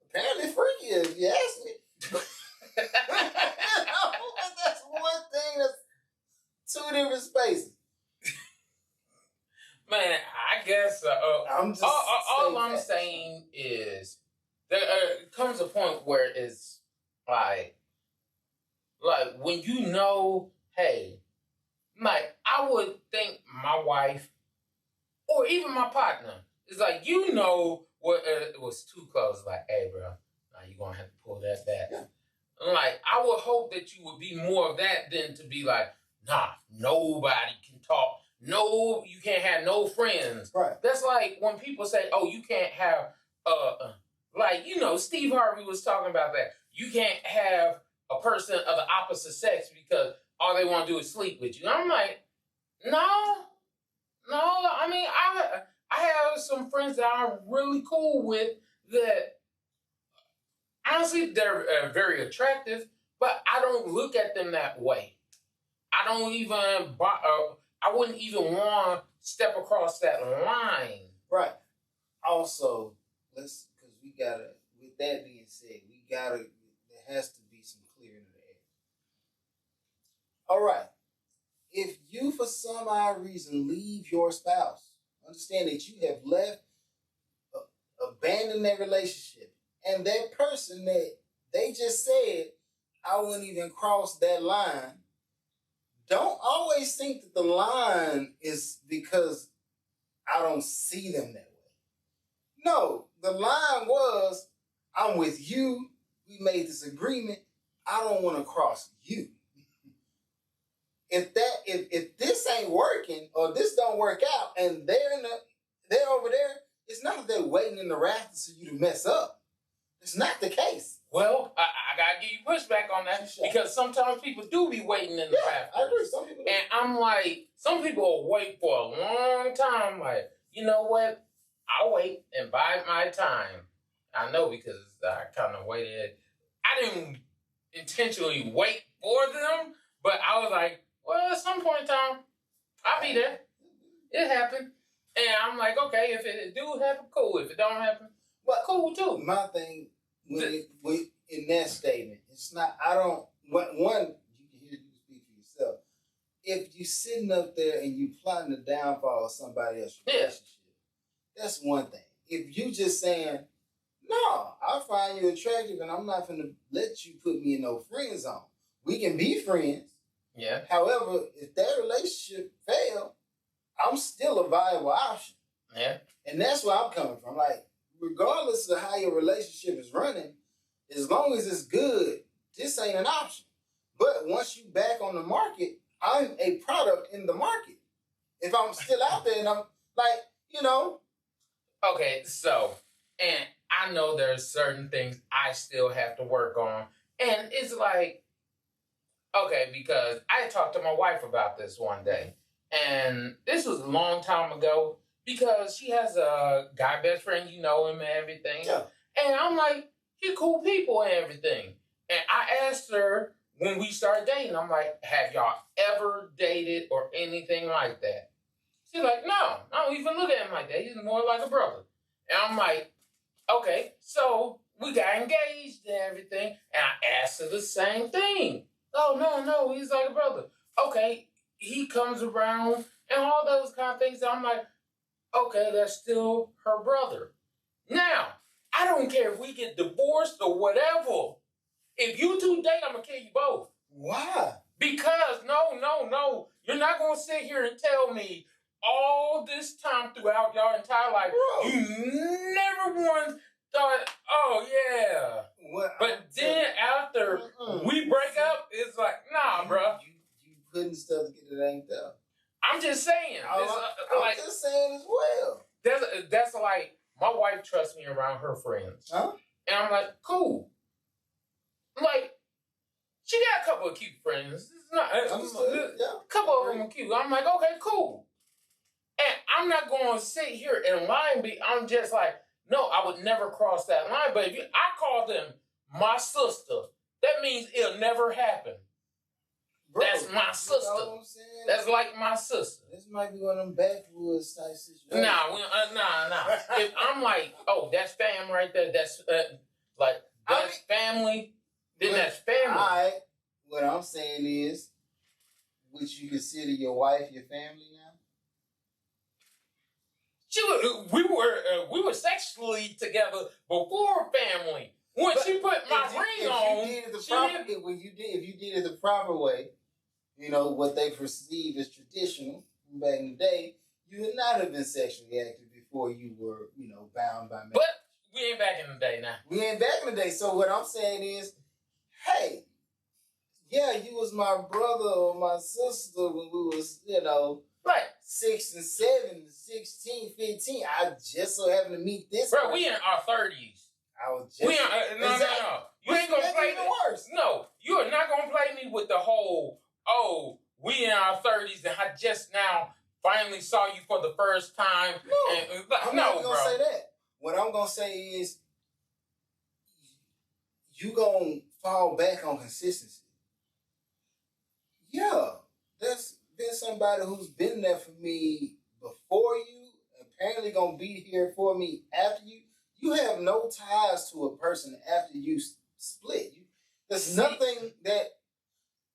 Apparently freaky, if you ask me. But that's one thing that's two different spaces. Man, I guess I'm just all I'm saying is there comes a point where it's like when hey, like I would think my wife or even my partner is like, what it was too close. Like, hey, bro, now you're gonna have to pull that back. Yeah. Like, I would hope that you would be more of that than to be like, nah, nobody can talk. No, you can't have no friends. Right. That's like when people say, oh, you can't have, Steve Harvey was talking about that. You can't have a person of the opposite sex because all they want to do is sleep with you. I'm like, no. I mean, I have some friends that I'm really cool with that honestly they're very attractive, but I don't look at them that way. I don't even, I wouldn't even want to step across that line. Right. Also, because we gotta, with that being said, there has to be some clearing of the air. All right. If you, for some odd reason, leave your spouse, understand that you have left, abandoned that relationship, and that person that they just said, I wouldn't even cross that line. Don't always think that the line is because I don't see them that way. No, the line was, I'm with you. We made this agreement. I don't want to cross you. If this ain't working or this don't work out and they're over there, it's not that they're waiting in the rafters for you to mess up. It's not the case. Well, I gotta give you pushback on that because sometimes people do be waiting in the rafters. I agree. Some people do. And I'm like, some people will wait for a long time. Like, you know what? I'll wait and bide my time. I know because I kind of waited. I didn't intentionally wait for them, but I was like, well, at some point in time, I'll be there. It happened. And I'm like, okay, if it do happen, cool. If it don't happen, well, cool too. My thing, when in that statement, it's not, I don't, one, you can hear you speak for yourself. If you sitting up there and you plotting the downfall of somebody else's relationship, that's one thing. If you just saying, no, I find you attractive and I'm not going to let you put me in no friend zone. We can be friends. Yeah. However, if that relationship failed, I'm still a viable option. Yeah. And that's where I'm coming from. Like, regardless of how your relationship is running, as long as it's good, this ain't an option. But once you back on the market, I'm a product in the market. If I'm still out there and I'm like, you know. Okay, so, and I know there's certain things I still have to work on. And it's like, okay, because I talked to my wife about this one day. And this was a long time ago because she has a guy best friend, you know him and everything. Yeah. And I'm like, he cool people and everything. And I asked her when we started dating, I'm like, have y'all ever dated or anything like that? She's like, no, I don't even look at him like that. He's more like a brother. And I'm like, okay, so we got engaged and everything. And I asked her the same thing. Oh, no, he's like a brother. Okay, he comes around and all those kind of things. I'm like, okay, that's still her brother. Now, I don't care if we get divorced or whatever. If you two date, I'm going to kill you both. Why? Because, no. You're not going to sit here and tell me all this time throughout your entire life, Bro. you never once thought, oh, yeah. What, but then after we break up, it's like, nah, bro. You putting stuff together that ain't there. I'm just saying. I'm just saying as well. That's like, my wife trusts me around her friends. Huh? And I'm like, cool. Like, she got a couple of cute friends. It's not, a couple of them are cute. I'm like, okay, cool. And I'm not going to sit here and lie and I'm just like, no, I would never cross that line. But if I call them my sister, that means it'll never happen. Bro, that's my sister. You know what I'm saying? That's like my sister. This might be one of them backwoods type situations. Nah. If I'm like, oh, that's fam right there. That's family. Then that's family. All right. What I'm saying is, would you consider your wife your family now? We were sexually together before family. When she put my ring on, if you did it the proper way, you know what they perceive as traditional from back in the day, you would not have been sexually active before you were, bound by marriage. But we ain't back in the day now. We ain't back in the day. So what I'm saying is, hey, yeah, you was my brother or my sister when we was, right. 6 and 7, 16, 15. I just so happened to meet this bro, person. we in our 30s. I was just... No. You ain't gonna play me worse. No, you are not gonna play me with the whole, we in our 30s and I just now finally saw you for the first time. No, I'm no, not gonna bro. say that. What I'm gonna say is, you gonna fall back on consistency. Yeah, there's been somebody who's been there for me before you, apparently gonna be here for me after you. You have no ties to a person after you split. There's nothing that,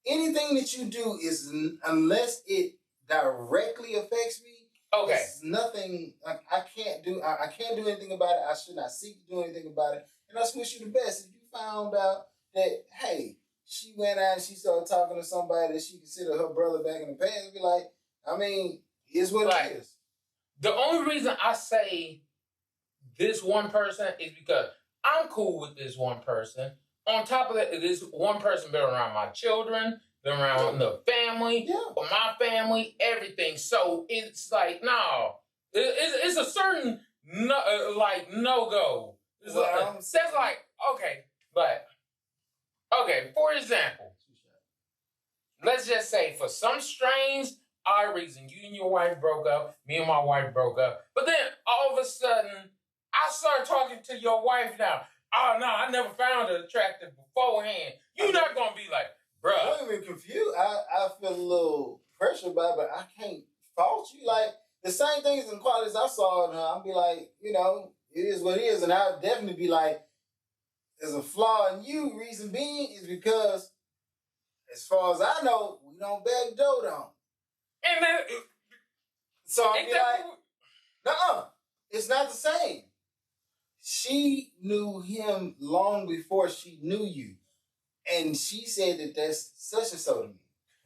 anything that you do is, unless it directly affects me. Okay. There's nothing I can't do. I can't do anything about it. I should not seek to do anything about it. And I wish you the best. If you found out that, hey, she went out and she started talking to somebody that she considered her brother back in the past, be like, I mean, it's what it is. The only reason I say this one person is because I'm cool with this one person. On top of that, this one person been around my children, been around the family, my family, everything. So it's like, no, it's a certain no-go. That's like, okay, but, okay, for example, let's just say for some strange, odd reason, you and your wife broke up, me and my wife broke up, but then all of a sudden, I start talking to your wife now. Oh, no, I never found her attractive beforehand. You're not going to be like, bruh. I'm even confused. I feel a little pressure about it, but I can't fault you. Like, the same things and qualities I saw in her, I'll be like, you know, it is what it is. And I'll definitely be like, there's a flaw in you. Reason being is because, as far as I know, we don't beg dough down. And then, so I'll be like, nuh-uh, it's not the same. She knew him long before she knew you. And she said that that's such and so to me.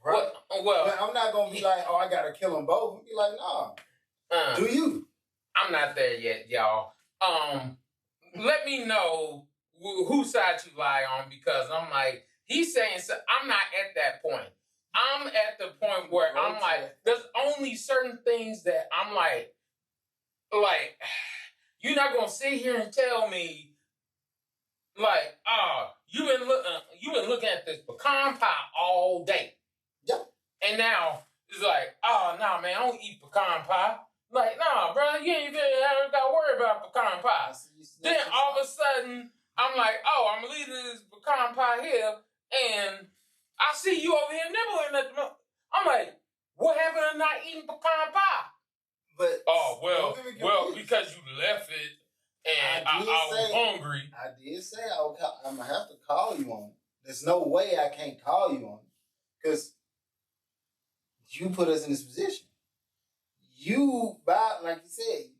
Right? Well, but I'm not going to be like, oh, I got to kill them both. I'll be like, nah. Do you? I'm not there yet, y'all. Let me know whose side you lie on, because I'm like, he's saying, so I'm not at that point. I'm at the point where I'm like, there's only certain things that I'm like, you're not gonna sit here and tell me, like, you've been looking at this pecan pie all day. Yeah. And now it's like, oh no, man, I don't eat pecan pie. Like, nah, bro, you ain't even got to worry about pecan pie. Then all of a sudden, I'm like, oh, I'm leaving this pecan pie here, and I see you over here nibbling at the milk. I'm like, what happened to not eating pecan pie? But well, because you left it, and I was hungry. I did say I'm going to have to call you on it. There's no way I can't call you on it, because you put us in this position. You, like you said,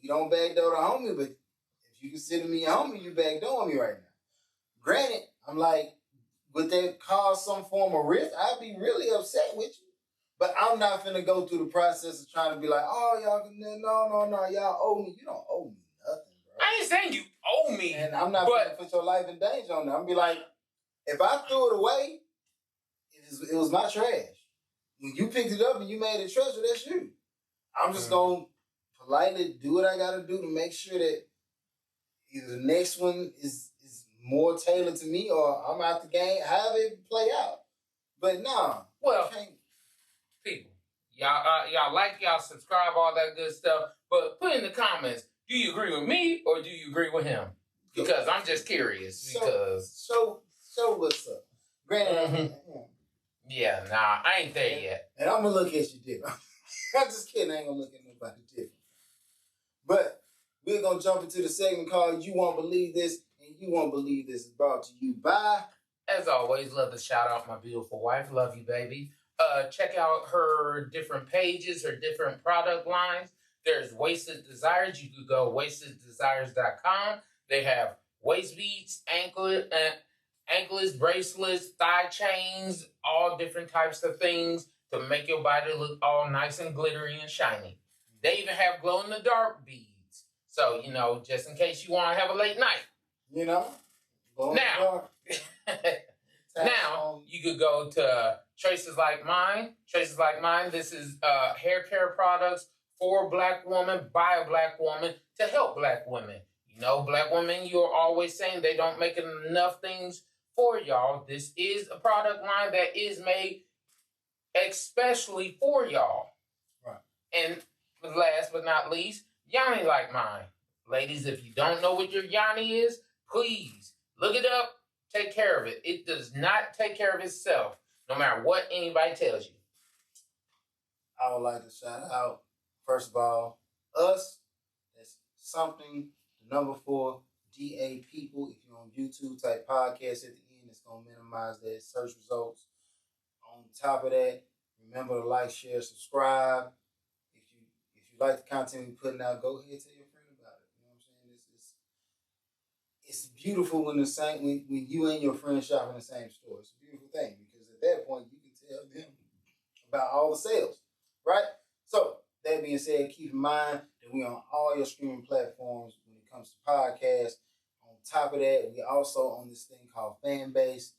you don't backdoor the homie, but if you consider me a homie, you backdoor me right now. Granted, I'm like, would that cause some form of rift? I'd be really upset with you. But I'm not finna go through the process of trying to be like, oh, y'all, no, y'all owe me. You don't owe me nothing, bro. I ain't saying you owe me. And I'm not finna put your life in danger on that. I'm be like, if I threw it away, it was my trash. When you picked it up and you made it treasure, that's you. I'm just going to politely do what I got to do to make sure that either the next one is more tailored to me or I'm out the game, however it play out. But nah. Well, people, y'all like, y'all subscribe, all that good stuff. But put in the comments, do you agree with me or do you agree with him? Because I'm just curious. So what's up? Granted, yeah, nah, I ain't there yet. And I'm going to look at you different. I'm just kidding. I ain't going to look at nobody different. But we're going to jump into the segment called You Won't Believe This, and You Won't Believe This is brought to you by... As always, love to shout out my beautiful wife. Love you, baby. Check out her different pages, her different product lines. There's Wasted Desires. You could go wasteddesires.com. They have waist beads, anklets, bracelets, thigh chains, all different types of things to make your body look all nice and glittery and shiny. They even have glow-in-the-dark beads. So, just in case you want to have a late night. Now, you could go to Traces Like Mine. Traces Like Mine, this is hair care products for a black woman, by a black woman, to help black women. Black women, you're always saying they don't make enough things for y'all. This is a product line that is made especially for y'all. Right. And last but not least, Yanni like mine. Ladies, if you don't know what your Yanni is, please look it up. Take care of it. It does not take care of itself, no matter what anybody tells you. I would like to shout out, first of all, us. That's something, the number 4, DA people. If you're on YouTube, type podcast at the end. It's going to minimize that search results. On top of that, remember to like, share, subscribe. If you like the content we're putting out, go ahead and tell your friend about it. You know what I'm saying? It's beautiful when when you and your friends shop in the same store. It's a beautiful thing because at that point you can tell them about all the sales, right? So that being said, keep in mind that we on all your streaming platforms when it comes to podcasts. On top of that, we also on this thing called Fanbase.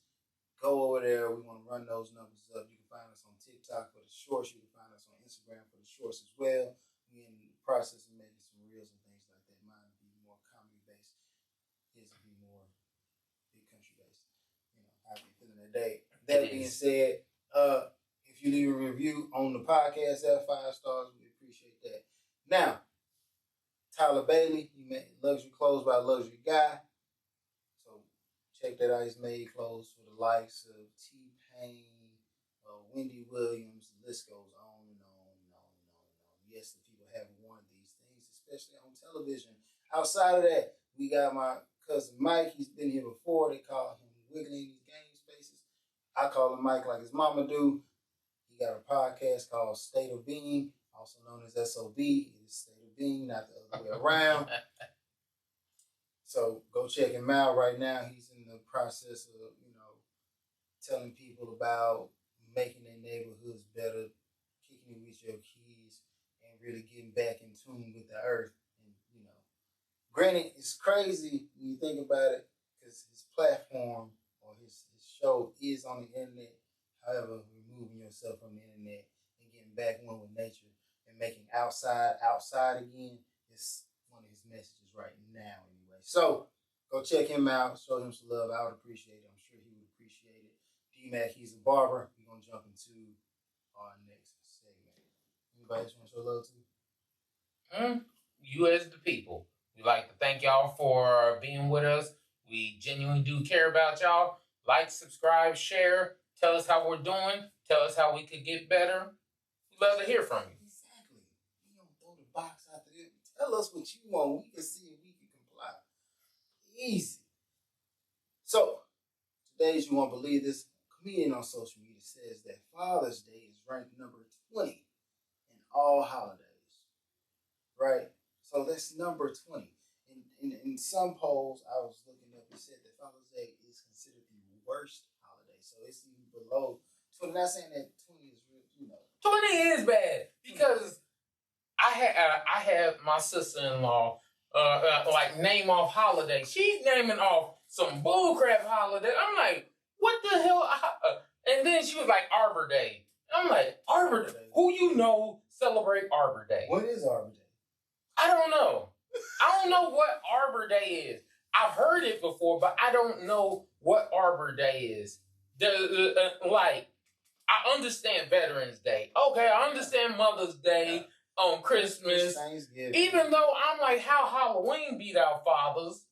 Go over there. We want to run those numbers up. You can find us on TikTok for the shorts. You can find us on Instagram for the shorts as well. We're in the process of making some reels and things like that. Mine will be more comedy based. His will be more big country based. You know, how you feeling that day. That being said, if you leave a review on the podcast at 5 stars, we appreciate that. Now, Tyler Bailey, he made luxury clothes by a luxury guy. Check that out. He's made clothes for the likes of T-Pain, Wendy Williams. The list goes on and on and on and on and on. Yes, the people have worn these things, especially on television. Outside of that, we got my cousin Mike. He's been here before. They call him Wiggling These Game Spaces. I call him Mike like his mama do. He got a podcast called State of Being, also known as SOB. It is State of Being, not the other way around. So go check him out right now. He's in the process of, telling people about making their neighborhoods better, kicking it with your kids, and really getting back in tune with the earth. And, granted, it's crazy when you think about it because his platform or his show is on the internet. However, removing yourself from the internet and getting back one with nature and making outside again is one of his messages right now. So, go check him out. Show him some love. I would appreciate it. I'm sure he would appreciate it. D-Mac, he's a barber. We're going to jump into our next segment. Anybody else want to show love to? You as the people. We'd like to thank y'all for being with us. We genuinely do care about y'all. Like, subscribe, share. Tell us how we're doing. Tell us how we could get better. We'd love to hear from you. Exactly. You don't throw the box out there. Tell us what you want. We can see if we can comply. Easy. So, today, as you won't believe this, a comedian on social media says that Father's Day is ranked number 20 in all holidays. Right? So that's number 20. In some polls I was looking up, it said that Father's Day is considered the worst holiday. So it's even below 20. Not saying that 20 is real, 20 is bad because I had my sister-in-law name off holidays. She's naming off some bullcrap holiday. I'm like, what the hell? And then she was like, Arbor Day. I'm like, Arbor Day? Who celebrate Arbor Day? What is Arbor Day? I don't know. I don't know what Arbor Day is. I've heard it before, but I don't know what Arbor Day is. I understand Veterans Day. Okay, I understand Mother's Day. On Christmas, even though I'm like, how Halloween beat our fathers,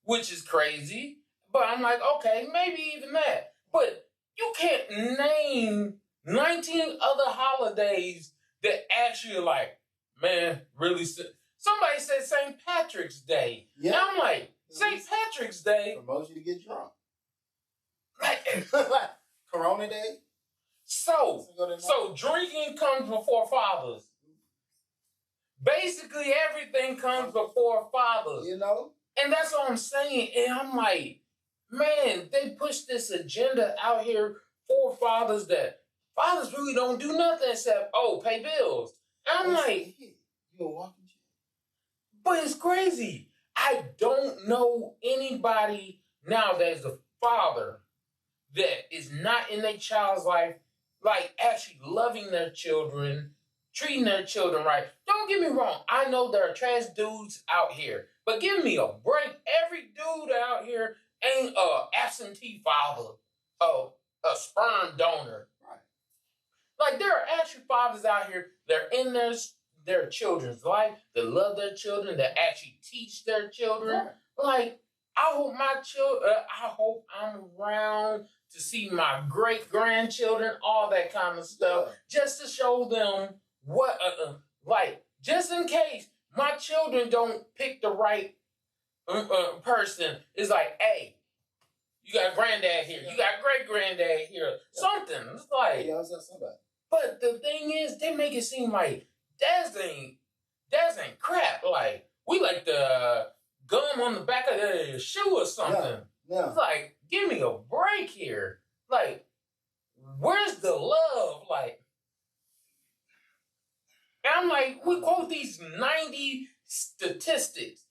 which is crazy. But I'm like, okay, maybe even that. But you can't name 19 other holidays that actually are like, man, really. Somebody said St. Patrick's Day. Yeah. And I'm like, St. Patrick's Day promotes you to get drunk. Like Corona Day. So drinking comes before fathers. Basically, everything comes before fathers. And that's what I'm saying. And I'm like, man, they push this agenda out here for fathers that fathers really don't do nothing except, pay bills. And I'm like, you're walking shit. But it's crazy. I don't know anybody now that is a father that is not in their child's life, like actually loving their children, treating their children right. Don't get me wrong. I know there are trash dudes out here, but give me a break. Every dude out here ain't a absentee father, a sperm donor. Right. Like there are actually fathers out here. They're in their children's life, that love their children, that actually teach their children. Right. Like, I hope my children, I hope I'm around to see my great grandchildren, all that kind of stuff, just to show them what, like, just in case my children don't pick the right person. It's like, hey, you got granddad here, you got great granddad here, something. It's like, Yeah, I was somebody. but the thing is, they make it seem like that's ain't crap. Like, we like the gum on the back of the shoe or something. Yeah. It's like, give me a break here. Like, where's the love? Like, and I'm like, we quote these 90 statistics.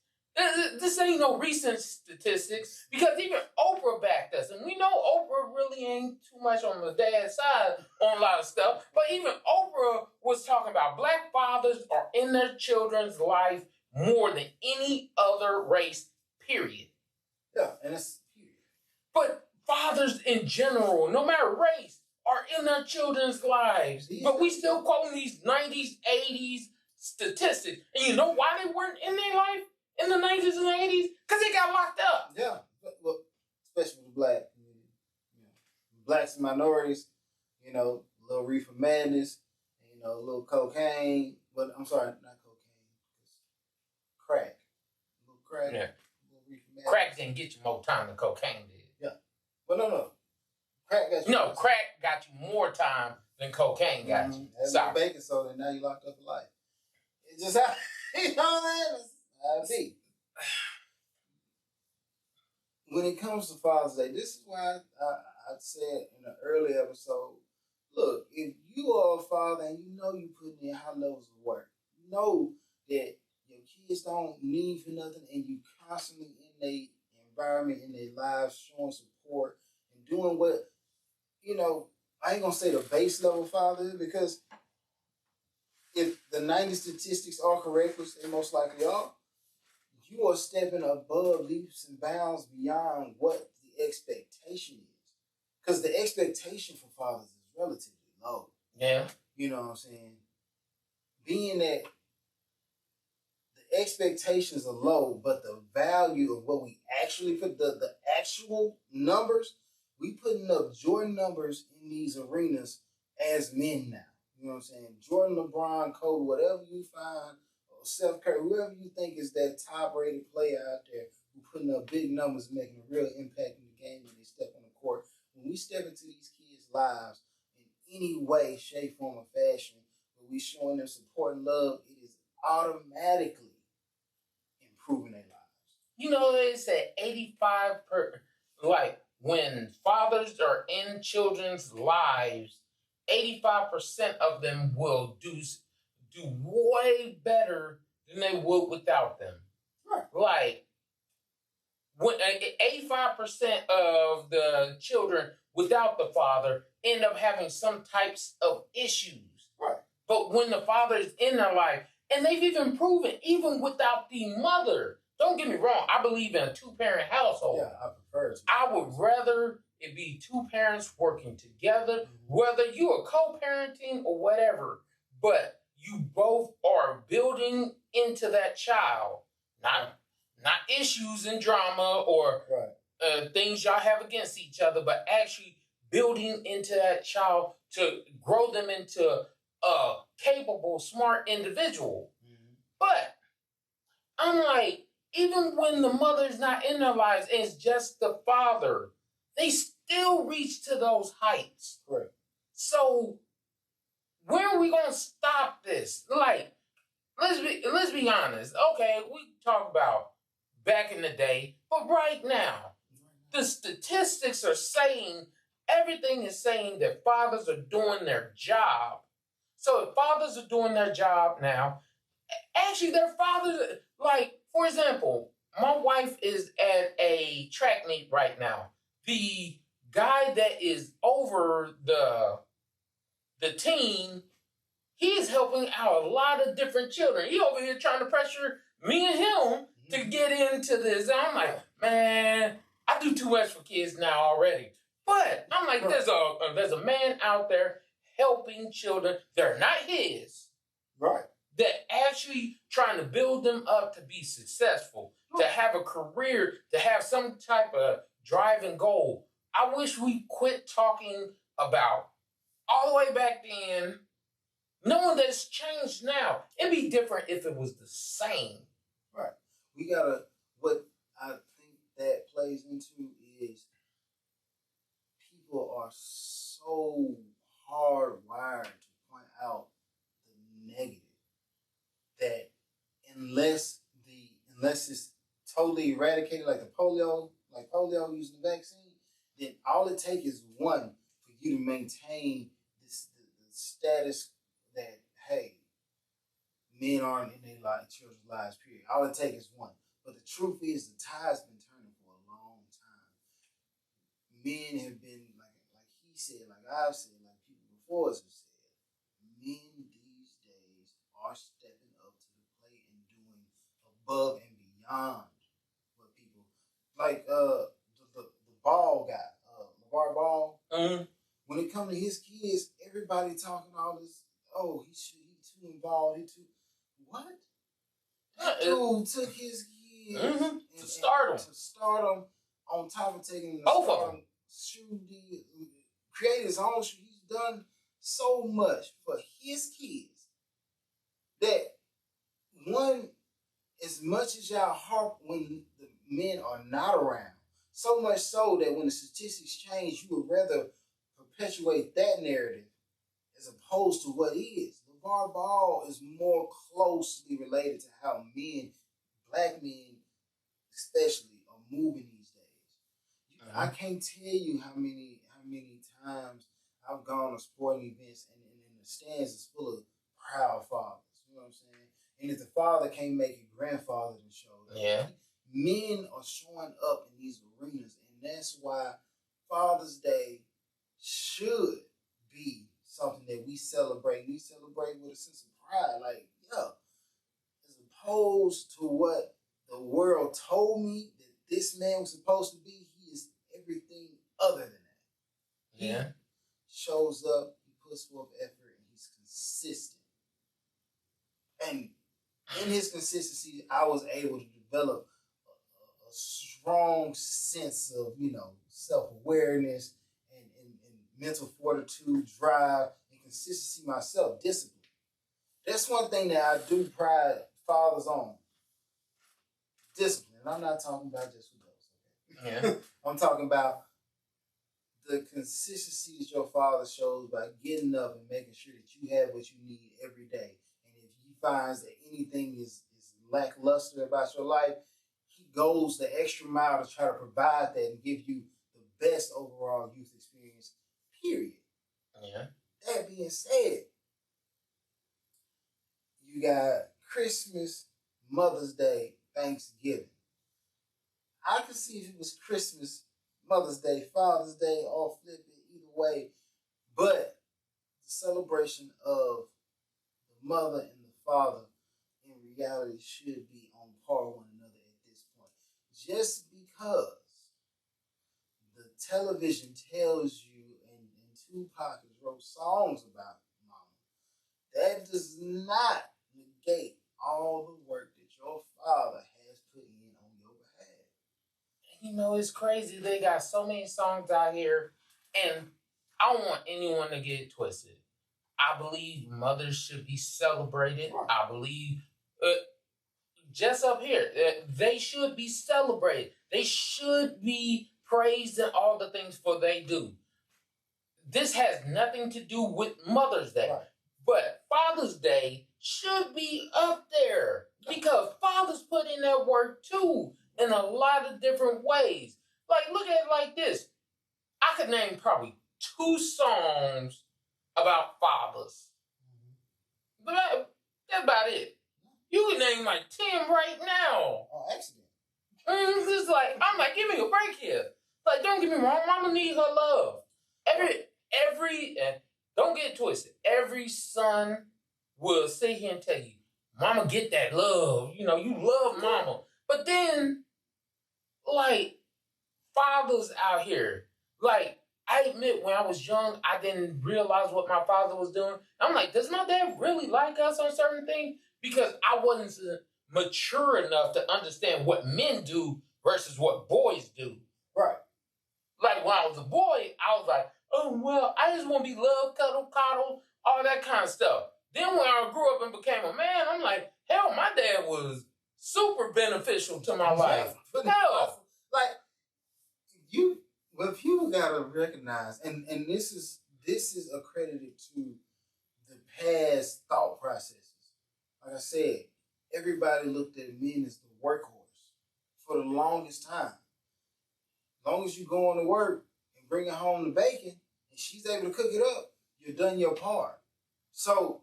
This ain't no recent statistics, because even Oprah backed us. And we know Oprah really ain't too much on the dad's side on a lot of stuff. But even Oprah was talking about black fathers are in their children's life more than any other race, period. Yeah, and it's period. But fathers in general, no matter race, are in their children's lives. Yeah. But we still quoting these 90s, 80s statistics. And you know why they weren't in their life in the 90s and 80s? Because they got locked up. Yeah, well, especially with the black community. You know, blacks and minorities, you know, a little reefer madness, you know, a little cocaine. But I'm sorry, not cocaine. Crack. A little crack. Yeah. A little reefer madness. Crack didn't get you more time than cocaine did. Yeah. But no. Crack got you. No, crack got you more time than cocaine got you. That's Sorry. baking soda, and now you locked up for life. It's just how, you know what I'm saying? How it be. When it comes to Father's Day, this is why I said in an early episode, look, if you are a father and you know you putting in high levels of work, you know that your kids don't need for nothing, and you constantly in their environment, in their lives, showing support and doing what, you know, I ain't gonna say the base level father, because if the 90 statistics are correct, which they most likely are, you are stepping above leaps and bounds beyond what the expectation is. Because the expectation for fathers is relatively low. Yeah. You know what I'm saying? Being that the expectations are low, but the value of what we actually put, the actual numbers, we putting up Jordan numbers in these arenas as men now. You know what I'm saying? Jordan, LeBron, Kobe, whatever you find, Steph Curry, whoever you think is that top-rated player out there who putting up big numbers, making a real impact in the game when they step on the court. When we step into these kids' lives in any way, shape, form, or fashion, where we showing them support and love, it is automatically improving their lives. You know, they said 85 like, when fathers are in children's lives, 85% of them will do way better than they would without them. Right. Like, when 85% of the children without the father end up having some types of issues. Right. But when the father is in their life, and they've even proven, even without the mother, don't get me wrong, I believe in a two-parent household. Yeah, I prefer it. I would rather it be two parents working together, whether you are co-parenting or whatever, but you both are building into that child, not issues and drama or things y'all have against each other, but actually building into that child to grow them into a capable, smart individual. Mm-hmm. But I'm like, even when the mother's not in their lives and it's just the father, they still reach to those heights. Right. So when are we gonna stop this? Like, let's be honest. Okay, we talk about back in the day, but right now, the statistics are saying, everything is saying that fathers are doing their job. So if fathers are doing their job now, actually their fathers, like, for example, my wife is at a track meet right now. The guy that is over the team, he's helping out a lot of different children. He over here trying to pressure me and him to get into this. And I'm like, man, I do too much for kids now already. But I'm like, there's a man out there helping children. They're not his. Right. that actually trying to build them up to be successful, to have a career, to have some type of drive and goal. I wish we quit talking about all the way back then, knowing that it's changed now. It'd be different if it was the same. Right. We gotta, what I think that plays into is people are so hardwired to point out the negative that unless it's totally eradicated, like polio using the vaccine, then all it takes is one for you to maintain the status that, hey, men aren't in their children's lives, period. All it takes is one. But the truth is, the tide's been turning for a long time. Men have been, like he said, like I've said, like people before us have said, men these days are stepping up to the plate and doing above and beyond what people, like the Ball guy, LeVar Ball. Mm-hmm. When it comes to his kids, everybody talking all this, oh, he too involved, what? That dude took his kids to start them on top of taking both of them. Create his own shoe. He's done so much for his kids that one, as much as y'all harp when the men are not around, so much so that when the statistics change, you would rather perpetuate that narrative as opposed to what is. LeVar Ball is more closely related to how men, black men especially, are moving these days. I can't tell you how many times I've gone to sporting events and the stands is full of proud fathers. You know what I'm saying? And if the father can't make it, grandfather then showed up. Yeah. Men are showing up in these arenas, and that's why Father's Day should be something that we celebrate. We celebrate with a sense of pride, like, yeah, as opposed to what the world told me that this man was supposed to be. He is everything other than that. Yeah. He shows up, he puts forth effort, and he's consistent. And in his consistency, I was able to develop a strong sense of, self-awareness and mental fortitude, drive, and consistency myself, discipline. That's one thing that I do pride fathers on. Discipline. I'm not talking about just with those. Okay? Yeah. I'm talking about the consistency that your father shows by getting up and making sure that you have what you need every day. And if he finds that anything is lackluster about your life, he goes the extra mile to try to provide that and give you the best overall youth experience, period. Yeah. That being said, you got Christmas, Mother's Day, Thanksgiving. I could see if it was Christmas, Mother's Day, Father's Day, all flip it either way. But the celebration of the mother and the father in reality should be on par with one another at this point. Just because the television tells you, and Tupac has wrote songs about mama, that does not negate all the work that your father has put in on your behalf. It's crazy. They got so many songs out here, and I don't want anyone to get it twisted. I believe mothers should be celebrated. I believe, just up here, they should be celebrated. They should be praised and all the things for they do. This has nothing to do with Mother's Day. Right. But Father's Day should be up there because fathers put in their work too in a lot of different ways. Like, look at it like this. I could name probably 2 songs about fathers. But that's about it. You can name like 10 right now. Oh, accident. It's like, I'm like, give me a break here. Like, don't get me wrong, mama needs her love. Don't get it twisted. Every son will sit here and tell you, mama get that love. You love mama. But then, like, fathers out here, like, I admit when I was young, I didn't realize what my father was doing. I'm like, does my dad really like us on certain things? because I wasn't mature enough to understand what men do versus what boys do. Right. Like when I was a boy, I was like, oh, well, I just want to be loved, cuddle, coddle, all that kind of stuff. Then when I grew up and became a man, I'm like, hell, my dad was super beneficial to my life. Hell. Like, what people gotta recognize, and this is accredited to the past thought processes. Like I said, everybody looked at men as the workhorse for the longest time. As long as you go on to work and bring home the bacon, and she's able to cook it up, you've done your part. So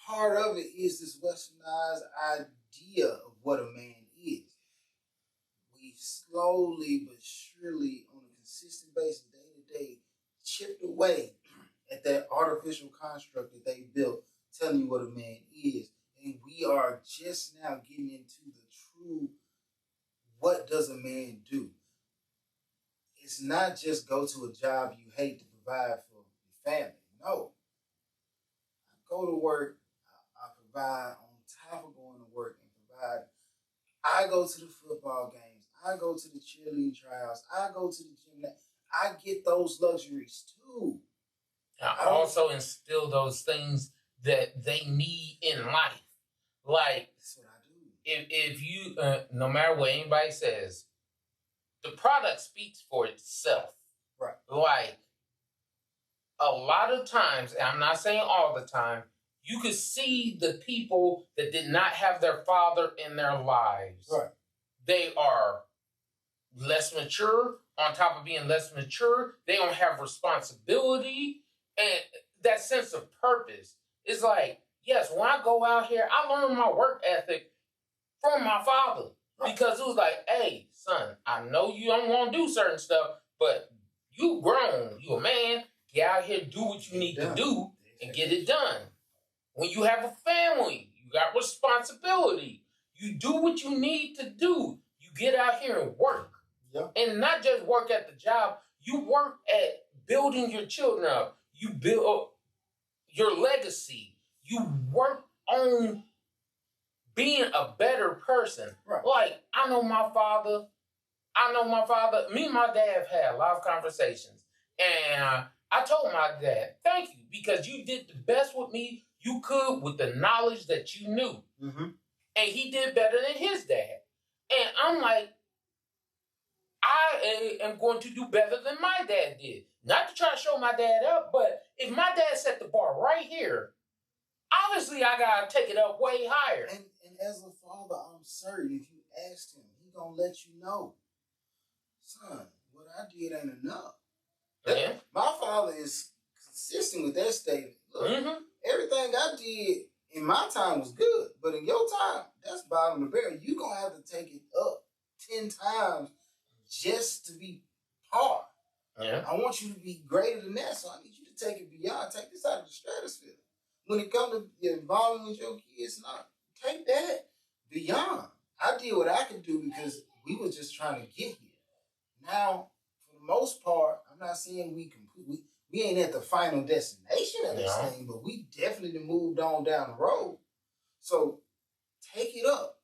part of it is this westernized idea of what a man is. We slowly but surely, on a consistent basis, day to day, chipped away at that artificial construct that they built, telling you what a man is. And we are just now getting into the true, what does a man do? It's not just go to a job you hate to provide for your family. No. I go to work, I provide on top of going to work and provide. I go to the football games. I go to the cheerleading tryouts. I go to the gym. I get those luxuries too. I also instill those things that they need in life. Like, that's what I do. If you, no matter what anybody says, the product speaks for itself. Right. Like, a lot of times, and I'm not saying all the time, you could see the people that did not have their father in their lives. Right. They are less mature. On top of being less mature, they don't have responsibility. And that sense of purpose is like, yes, when I go out here, I learn my work ethic from my father. Because it was like, hey, son, I know you don't want to do certain stuff, but you grown, you a man, get out here, do what you need to do, and get it done. When you have a family, you got responsibility. You do what you need to do. You get out here and work. Yeah. And not just work at the job, you work at building your children up. You build your legacy. You work on being a better person. Right. Like, I know my father, me and my dad have had a lot of conversations. And I told my dad, thank you, because you did the best with me you could with the knowledge that you knew. Mm-hmm. And he did better than his dad. And I'm like, I am going to do better than my dad did. Not to try to show my dad up, but if my dad set the bar right here, obviously I got to take it up way higher. And as a father, I'm certain if you asked him, he going to let you know, son, what I did ain't enough. Yeah. My father is consistent with that statement. Look, everything I did in my time was good, but in your time, that's bottom of the barrel. You're going to have to take it up 10 times just to be par. Yeah. I want you to be greater than that, so I need you to take it beyond. Take this out of the stratosphere. When it comes to your involvement with your kids, not take that beyond. I did what I could do because we were just trying to get here. Now, for the most part, I'm not saying we ain't at the final destination of this thing, but we definitely moved on down the road. So take it up.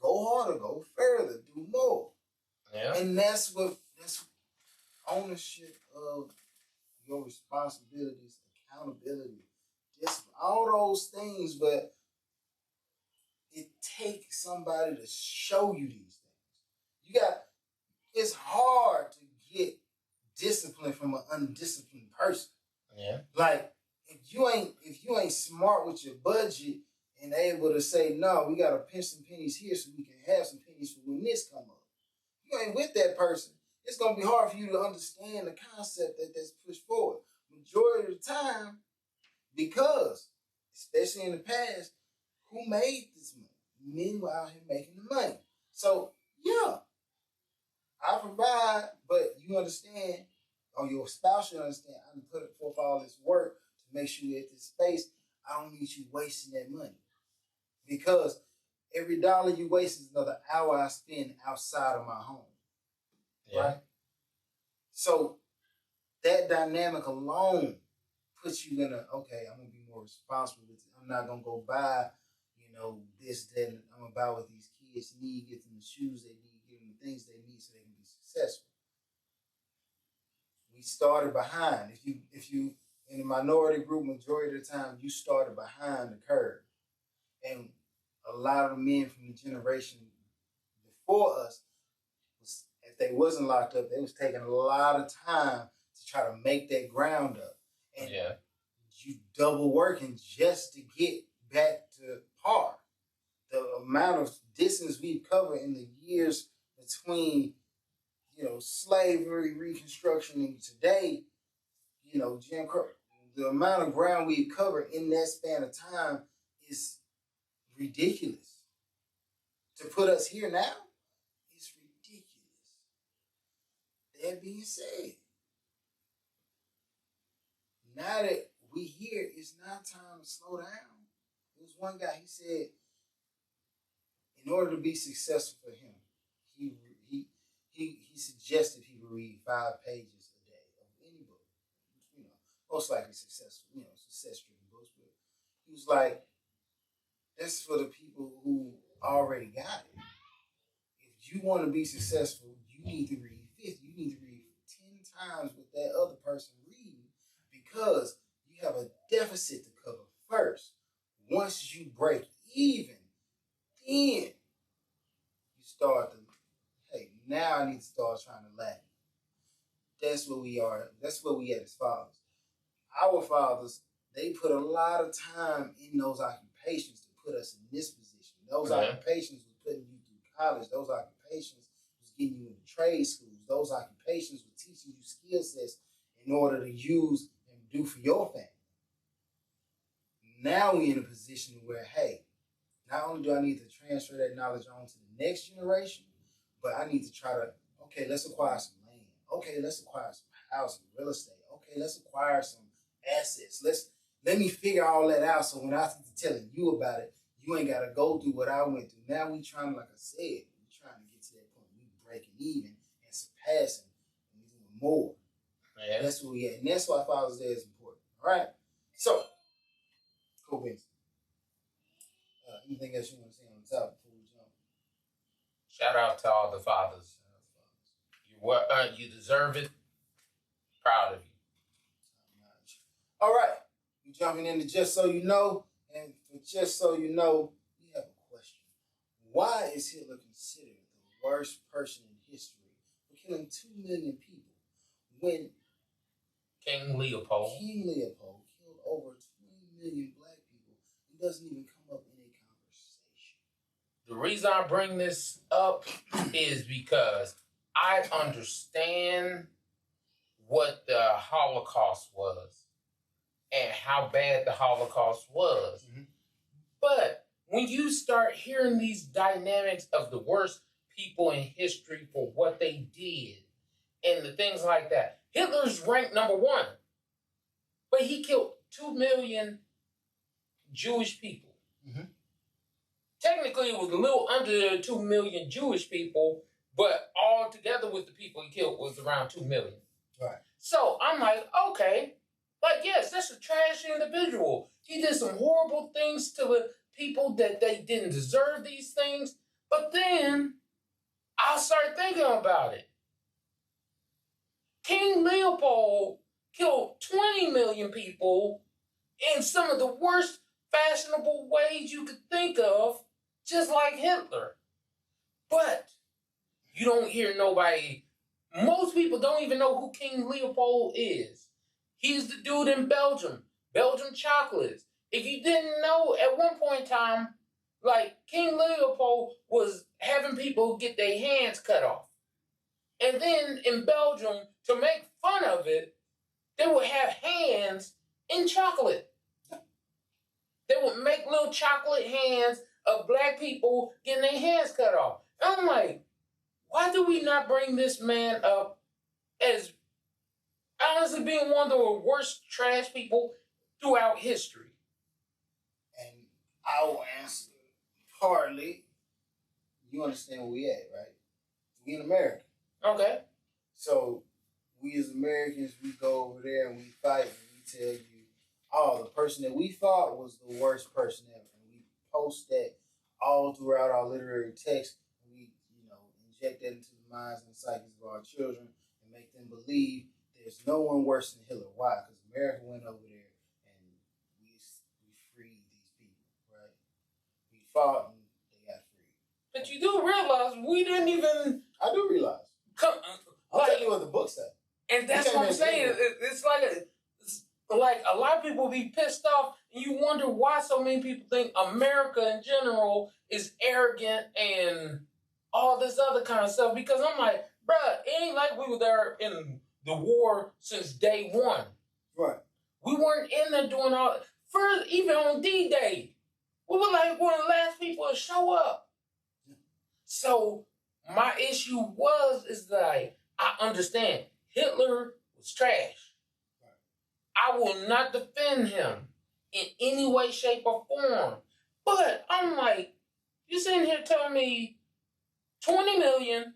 Go harder, go further, do more. Yeah. And that's ownership of your responsibilities, accountability, discipline, all those things, but it takes somebody to show you these things. It's hard to get discipline from an undisciplined person. Yeah. Like if you ain't smart with your budget and able to say, no, we gotta pinch some pennies here so we can have some pennies for when this come up. You ain't with that person. It's gonna be hard for you to understand the concept that's pushed forward. Majority of the time, because, especially in the past, who made this money? Men were out here making the money. So, yeah, I provide, but you understand, or your spouse should understand, I'm putting forth all this work to make sure you're at this space. I don't need you wasting that money. Because every dollar you waste is another hour I spend outside of my home. Yeah. Right? So that dynamic alone puts you in okay, I'm going to be more responsible with it. I'm not going to go buy, this, that, and I'm about what these kids need, get them the shoes they need, get them the things they need so they can be successful. We started behind. If you in the minority group, majority of the time, you started behind the curve. And a lot of the men from the generation before us, if they wasn't locked up, they was taking a lot of time to try to make that ground up. And you double working just to get back to par. The amount of distance we've covered in the years between, slavery, Reconstruction, and today, Jim Crow, the amount of ground we've covered in that span of time is ridiculous. To put us here now, it's ridiculous. That being said, now that we here, it's not time to slow down. There was one guy, he said, in order to be successful for him, he suggested people read 5 pages a day of any book. Most likely successful, success-driven books. But he was like, that's for the people who already got it. If you want to be successful, you need to read 50. You need to read 10 times what that other person reading, because you have a deficit to cover first. Once you break even, then you start to, hey, now I need to start trying to laugh. That's where we are. That's where we at as fathers. Our fathers, they put a lot of time in those occupations to put us in this position. Those occupations was putting you through college. Those occupations was getting you into trade schools. Those occupations were teaching you skill sets in order to use and do for your family. Now we're in a position where, hey, not only do I need to transfer that knowledge on to the next generation, but I need to try to, okay, let's acquire some land. Okay, let's acquire some housing, real estate. Okay, let's acquire some assets. Let me figure all that out, so when I start telling you about it, you ain't got to go through what I went through. Now we trying, like I said, we trying to get to that point. We breaking even and surpassing, and we doing more. Yeah. That's where we at. And that's why Father's Day is important. All right? So, cool business. Anything else you want to say on the top before we jump? Shout out to all the fathers. You deserve it. Proud of you. All right. We're jumping into Just So You Know. And for Just So You Know, we have a question. Why is Hitler considered the worst person in history for killing 2 million people when King Leopold killed over 20 million black people and doesn't even come up in a conversation? The reason I bring this up is because I understand what the Holocaust was and how bad the Holocaust was. Mm-hmm. But when you start hearing these dynamics of the worst people in history for what they did and the things like that, Hitler's ranked number 1. But he killed 2 million Jewish people. Mm-hmm. Technically, it was a little under 2 million Jewish people, but all together with the people he killed was around 2 million. Right. So I'm like, okay, like, yes, that's a trash individual. He did some horrible things to the people that they didn't deserve these things. But then I'll start thinking about it. King Leopold killed 20 million people in some of the worst fashionable ways you could think of, just like Hitler. But you don't hear nobody. Most people don't even know who King Leopold is. He's the dude in Belgium chocolates. If you didn't know, at one point in time, like, King Leopold was having people get their hands cut off. And then in Belgium, to make fun of it, they would have hands in chocolate. They would make little chocolate hands of black people getting their hands cut off. And I'm like, why do we not bring this man up as honestly being one of the worst trash people throughout history? And I will answer partly. You understand where we at, right? We in America. Okay. So we as Americans, we go over there and we fight and we tell you, oh, the person that we fought was the worst person ever. And we post that all throughout our literary text. We, inject that into the minds and psyches of our children and make them believe there's no one worse than Hitler. Why? Because America went over there and we freed these people, right? We fought and they got freed. But you do realize we didn't even. I do realize. I'll tell you what the book said. And that's what I'm saying. It's like a lot of people be pissed off, and you wonder why so many people think America in general is arrogant and all this other kind of stuff. Because I'm like, bruh, it ain't like we were there in the war since day one. Right. We weren't in there doing all. First, even on D-Day, we were like one of the last people to show up. So my issue is that I understand Hitler was trash. I will not defend him in any way, shape, or form. But I'm like, you sitting here telling me 20 million,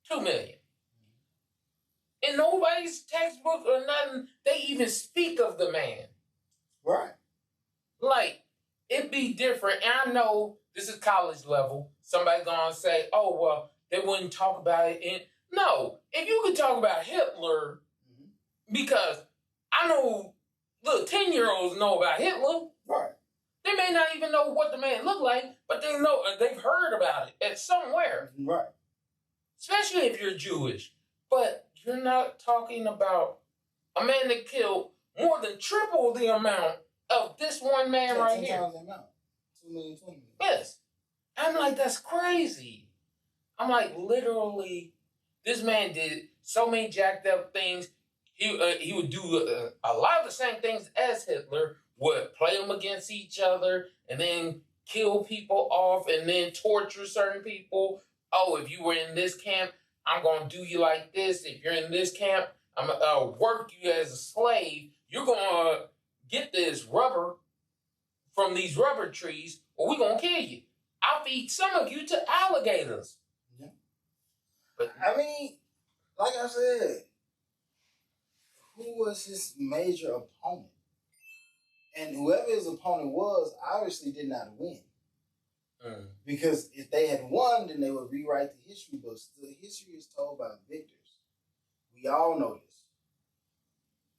2 million. In nobody's textbook or nothing, they even speak of the man. Right. Like, it'd be different. And I know this is college level. Somebody's going to say, oh, well, they wouldn't talk about it. No, if you could talk about Hitler, because I know, look, 10-year-olds know about Hitler. Right. They may not even know what the man looked like, but they know, they've heard about it at somewhere. Right. Especially if you're Jewish. But you're not talking about a man that killed more than triple the amount of this one man right 10 here. times the amount. 2 million, 20 million. Yes. I'm like, that's crazy. I'm like, literally, this man did so many jacked up things. He would do a lot of the same things as Hitler, would play them against each other, and then kill people off, and then torture certain people. Oh, if you were in this camp, I'm going to do you like this. If you're in this camp, I'm going to work you as a slave. You're going to get this rubber from these rubber trees, or we're going to kill you. I'll feed some of you to alligators. Yeah. But I mean, like I said, who was his major opponent? And whoever his opponent was, obviously did not win. Because if they had won, then they would rewrite the history books. The history is told by victors. We all know this.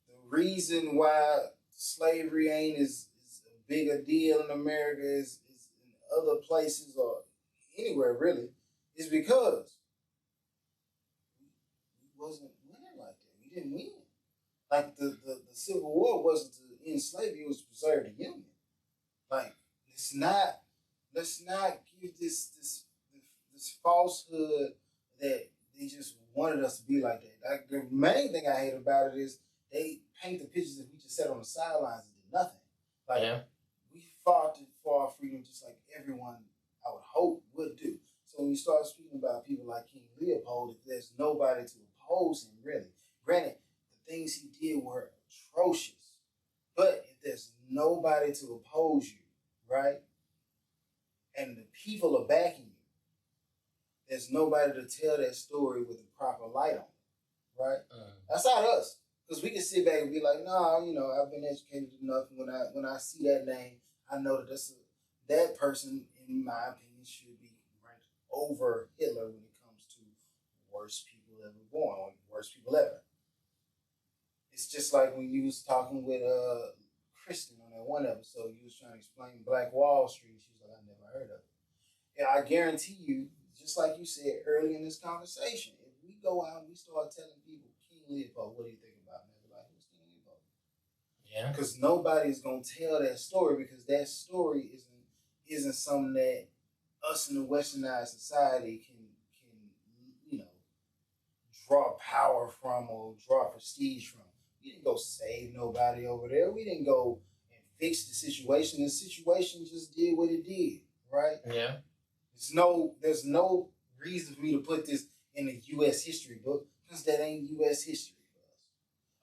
The reason why slavery ain't as a bigger deal in America is in other places or anywhere really, is because we wasn't winning like that. We didn't win. Like the Civil War wasn't to end slavery, it was to preserve the Union. Like, let's not give this falsehood that they just wanted us to be like that. Like, the main thing I hate about it is they paint the pictures that we just sat on the sidelines and did nothing. Like, we fought for our freedom just like everyone, I would hope, would do. So when you start speaking about people like King Leopold, if there's nobody to oppose him, really, granted, the things he did were atrocious. But if there's nobody to oppose you, right, and the people are backing you, there's nobody to tell that story with the proper light on it, right? That's not us. Because we can sit back and be like, no, I've been educated enough. When I see that name, I know that that person, in my opinion, should be ranked over Hitler when it comes to worst people ever born, or worst people ever. It's just like when you was talking with Kristen on that one episode, you was trying to explain Black Wall Street. She was like, I never heard of it. And I guarantee you, just like you said early in this conversation, if we go out and we start telling people, King Leopold, what do you think about him? They're like, who's King Leopold? Yeah. Because nobody's going to tell that story, because that story isn't something that us in the westernized society can draw power from or draw prestige from. We didn't go save nobody over there. We didn't go and fix the situation. The situation just did what it did, right? Yeah. There's no reason for me to put this in the U.S. history book, because that ain't U.S. history for us.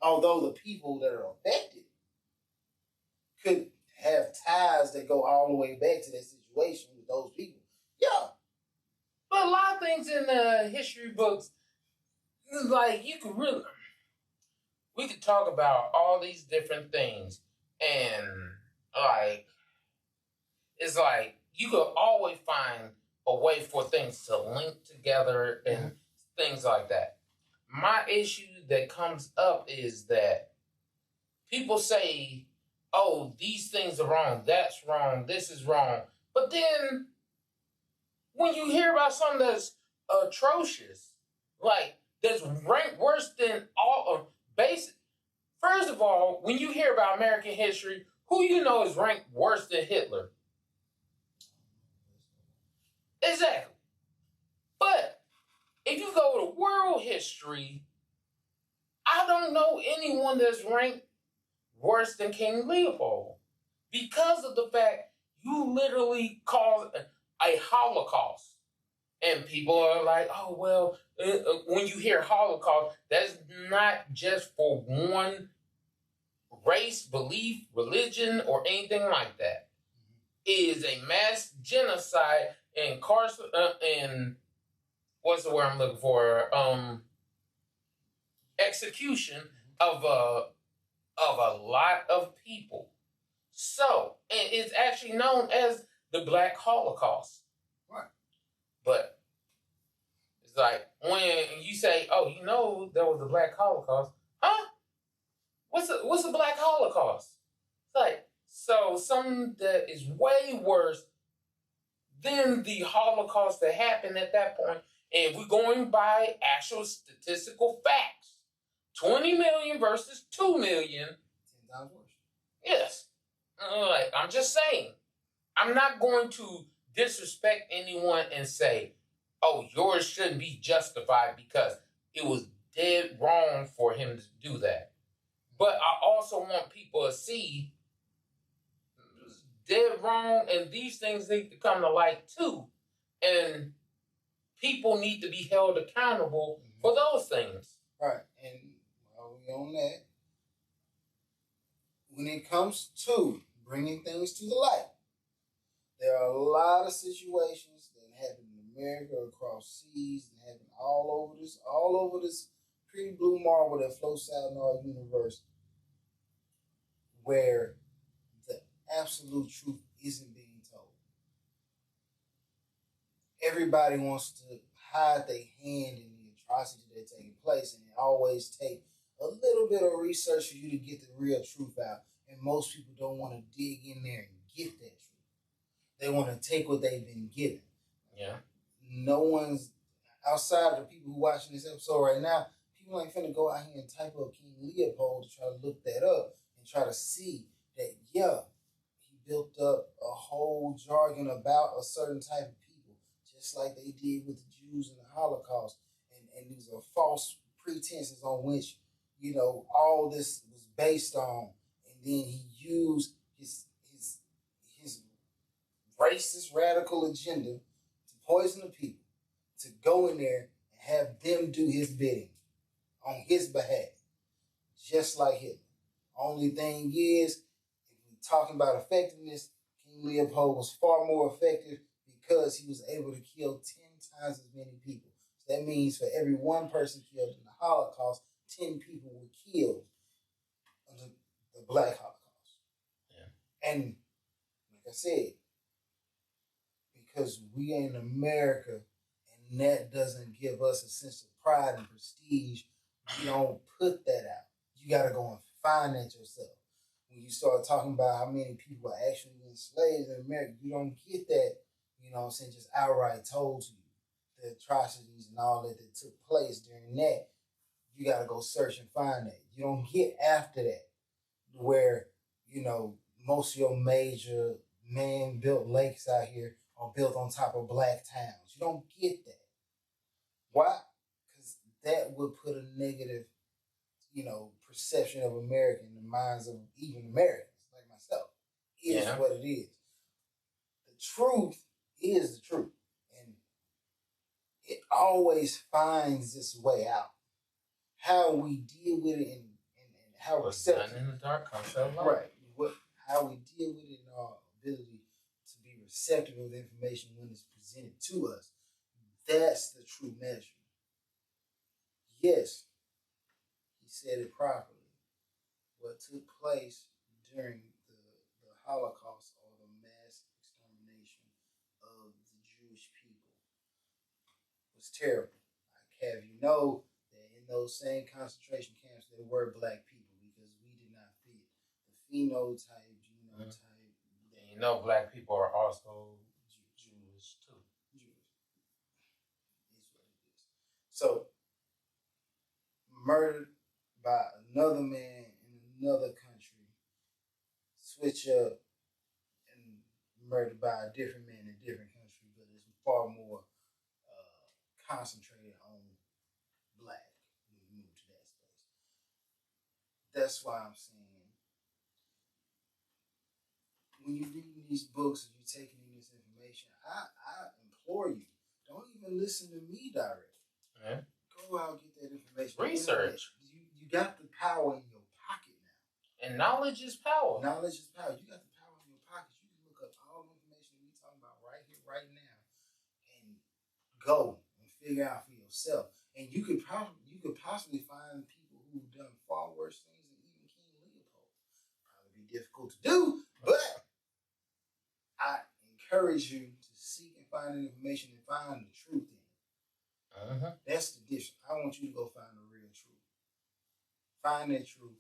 Although the people that are affected could have ties that go all the way back to that situation with those people. Yeah. But a lot of things in the history books, like, we could talk about all these different things, and like, it's like you could always find a way for things to link together and things like that. My issue that comes up is that people say, oh, these things are wrong, that's wrong, this is wrong. But then when you hear about something that's atrocious, like that's ranked worse than all of basic. First of all, when you hear about American history, who you know is ranked worse than Hitler? Exactly. But if you go to world history, I don't know anyone that's ranked worse than King Leopold because of the fact you literally caused a Holocaust. And people are like, oh, well, when you hear Holocaust, that's not just for one race, belief, religion, or anything like that. It is a mass genocide and what's the word I'm looking for? Execution of a lot of people. So, and it's actually known as the Black Holocaust. Right. But it's like when you say, "Oh, you know, there was a Black Holocaust," huh? What's a Black Holocaust? It's like so something that is way worse than the Holocaust that happened at that point. And if we're going by actual statistical facts, 20 million versus 2 million. 10 times worse. Yes. Like, I'm just saying. I'm not going to disrespect anyone and say, oh, yours shouldn't be justified because it was dead wrong for him to do that. But I also want people to see dead wrong and these things need to come to light too. And people need to be held accountable for those things. Right. And while we're on that, when it comes to bringing things to the light, there are a lot of situations that happen in America, across seas, and happen all over this pretty blue marble that floats out in our universe, where the absolute truth isn't being told. Everybody wants to hide their hand in the atrocity that's taking place, and it always takes a little bit of research for you to get the real truth out. And most people don't want to dig in there and get that truth. They want to take what they've been given. Yeah. No one's outside of the people who are watching this episode right now. People ain't finna go out here and type up King Leopold to try to look that up and try to see that, yeah, he built up a whole jargon about a certain type of people, just like they did with the Jews in the Holocaust. And these are false pretenses on which, you know, all this was based on. And then he used his racist radical agenda to poison the people, to go in there and have them do his bidding on his behalf, just like Hitler. Only thing is, if we're talking about effectiveness, King Leopold was far more effective because he was able to kill 10 times as many people. So that means for every one person killed in the Holocaust, 10 people were killed under the Black Holocaust. Yeah. And like I said, because we are in America and that doesn't give us a sense of pride and prestige, you don't put that out. You got to go and find that yourself. When you start talking about how many people are actually enslaved in America, you don't get that, you know what I'm saying, just outright told to you. The atrocities and all that took place during that, you got to go search and find that. You don't get after that where, you know, most of your major man-built lakes out here are built on top of black towns. You don't get that. Why? Because that would put a negative, you know, perception of America in the minds of even Americans like myself. Is what it is. The truth is the truth. And it always finds its way out. How we deal with it and how receptive. Done in the dark comes out light. Right. How we deal with it and our ability to be receptive of information when it's presented to us. That's the true measure. Yes, he said it properly. What took place during the Holocaust or the mass Jewish people was terrible. I have you know that in those same concentration camps there were black people because we did not fit the phenotype, genotype. And you know, black people are also Jewish too. Jewish. Is what it is. So murdered by another man in another country, switch up and murdered by a different man in a different country, but it's far more concentrated on black when you move to that space. That's why I'm saying when you're reading these books and you're taking in this information, I implore you, don't even listen to me directly. Yeah. Go out and get that information. Research. You got the power in your pocket now. And knowledge is power. Knowledge is power. You got the power in your pockets. You can look up all the information we're talking about right here, right now, and go and figure out for yourself. And you could possibly find people who've done far worse things than even King Leopold. Probably be difficult to do, but I encourage you to seek and find the information and find the truth in it. That's the difference. I want you to go find the real truth. Find that truth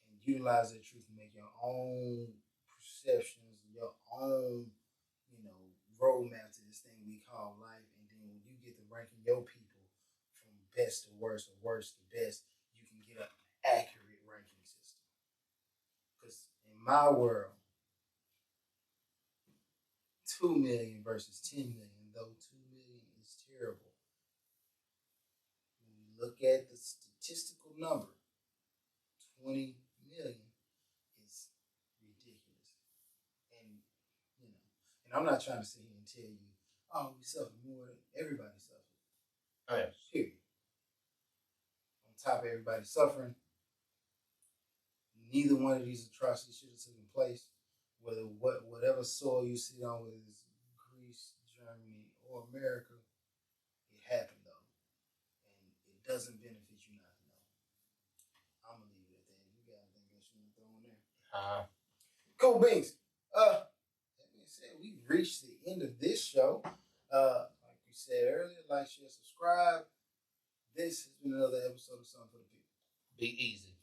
and utilize that truth to make your own perceptions, your own, roadmap to this thing we call life. And then when you get to ranking your people from best to worst or worst to best, you can get an accurate ranking system. Because in my world, 2 million versus 10 million, though 2 million is terrible. When you look at the statistical number, 20 million is ridiculous. And I'm not trying to sit here and tell you, oh, we suffer more than everybody suffers. Yes. Period. On top of everybody suffering, neither one of these atrocities should have taken place. Whatever soil you sit on, whether it's Greece, Germany, or America, it happened though. And it doesn't benefit you not to know. I'm gonna leave it at that. You got anything else you want to throw in there? Cool beans. That being said, we've reached the end of this show. Like we said earlier, like, share, subscribe. This has been another episode of Something for the People. Be easy.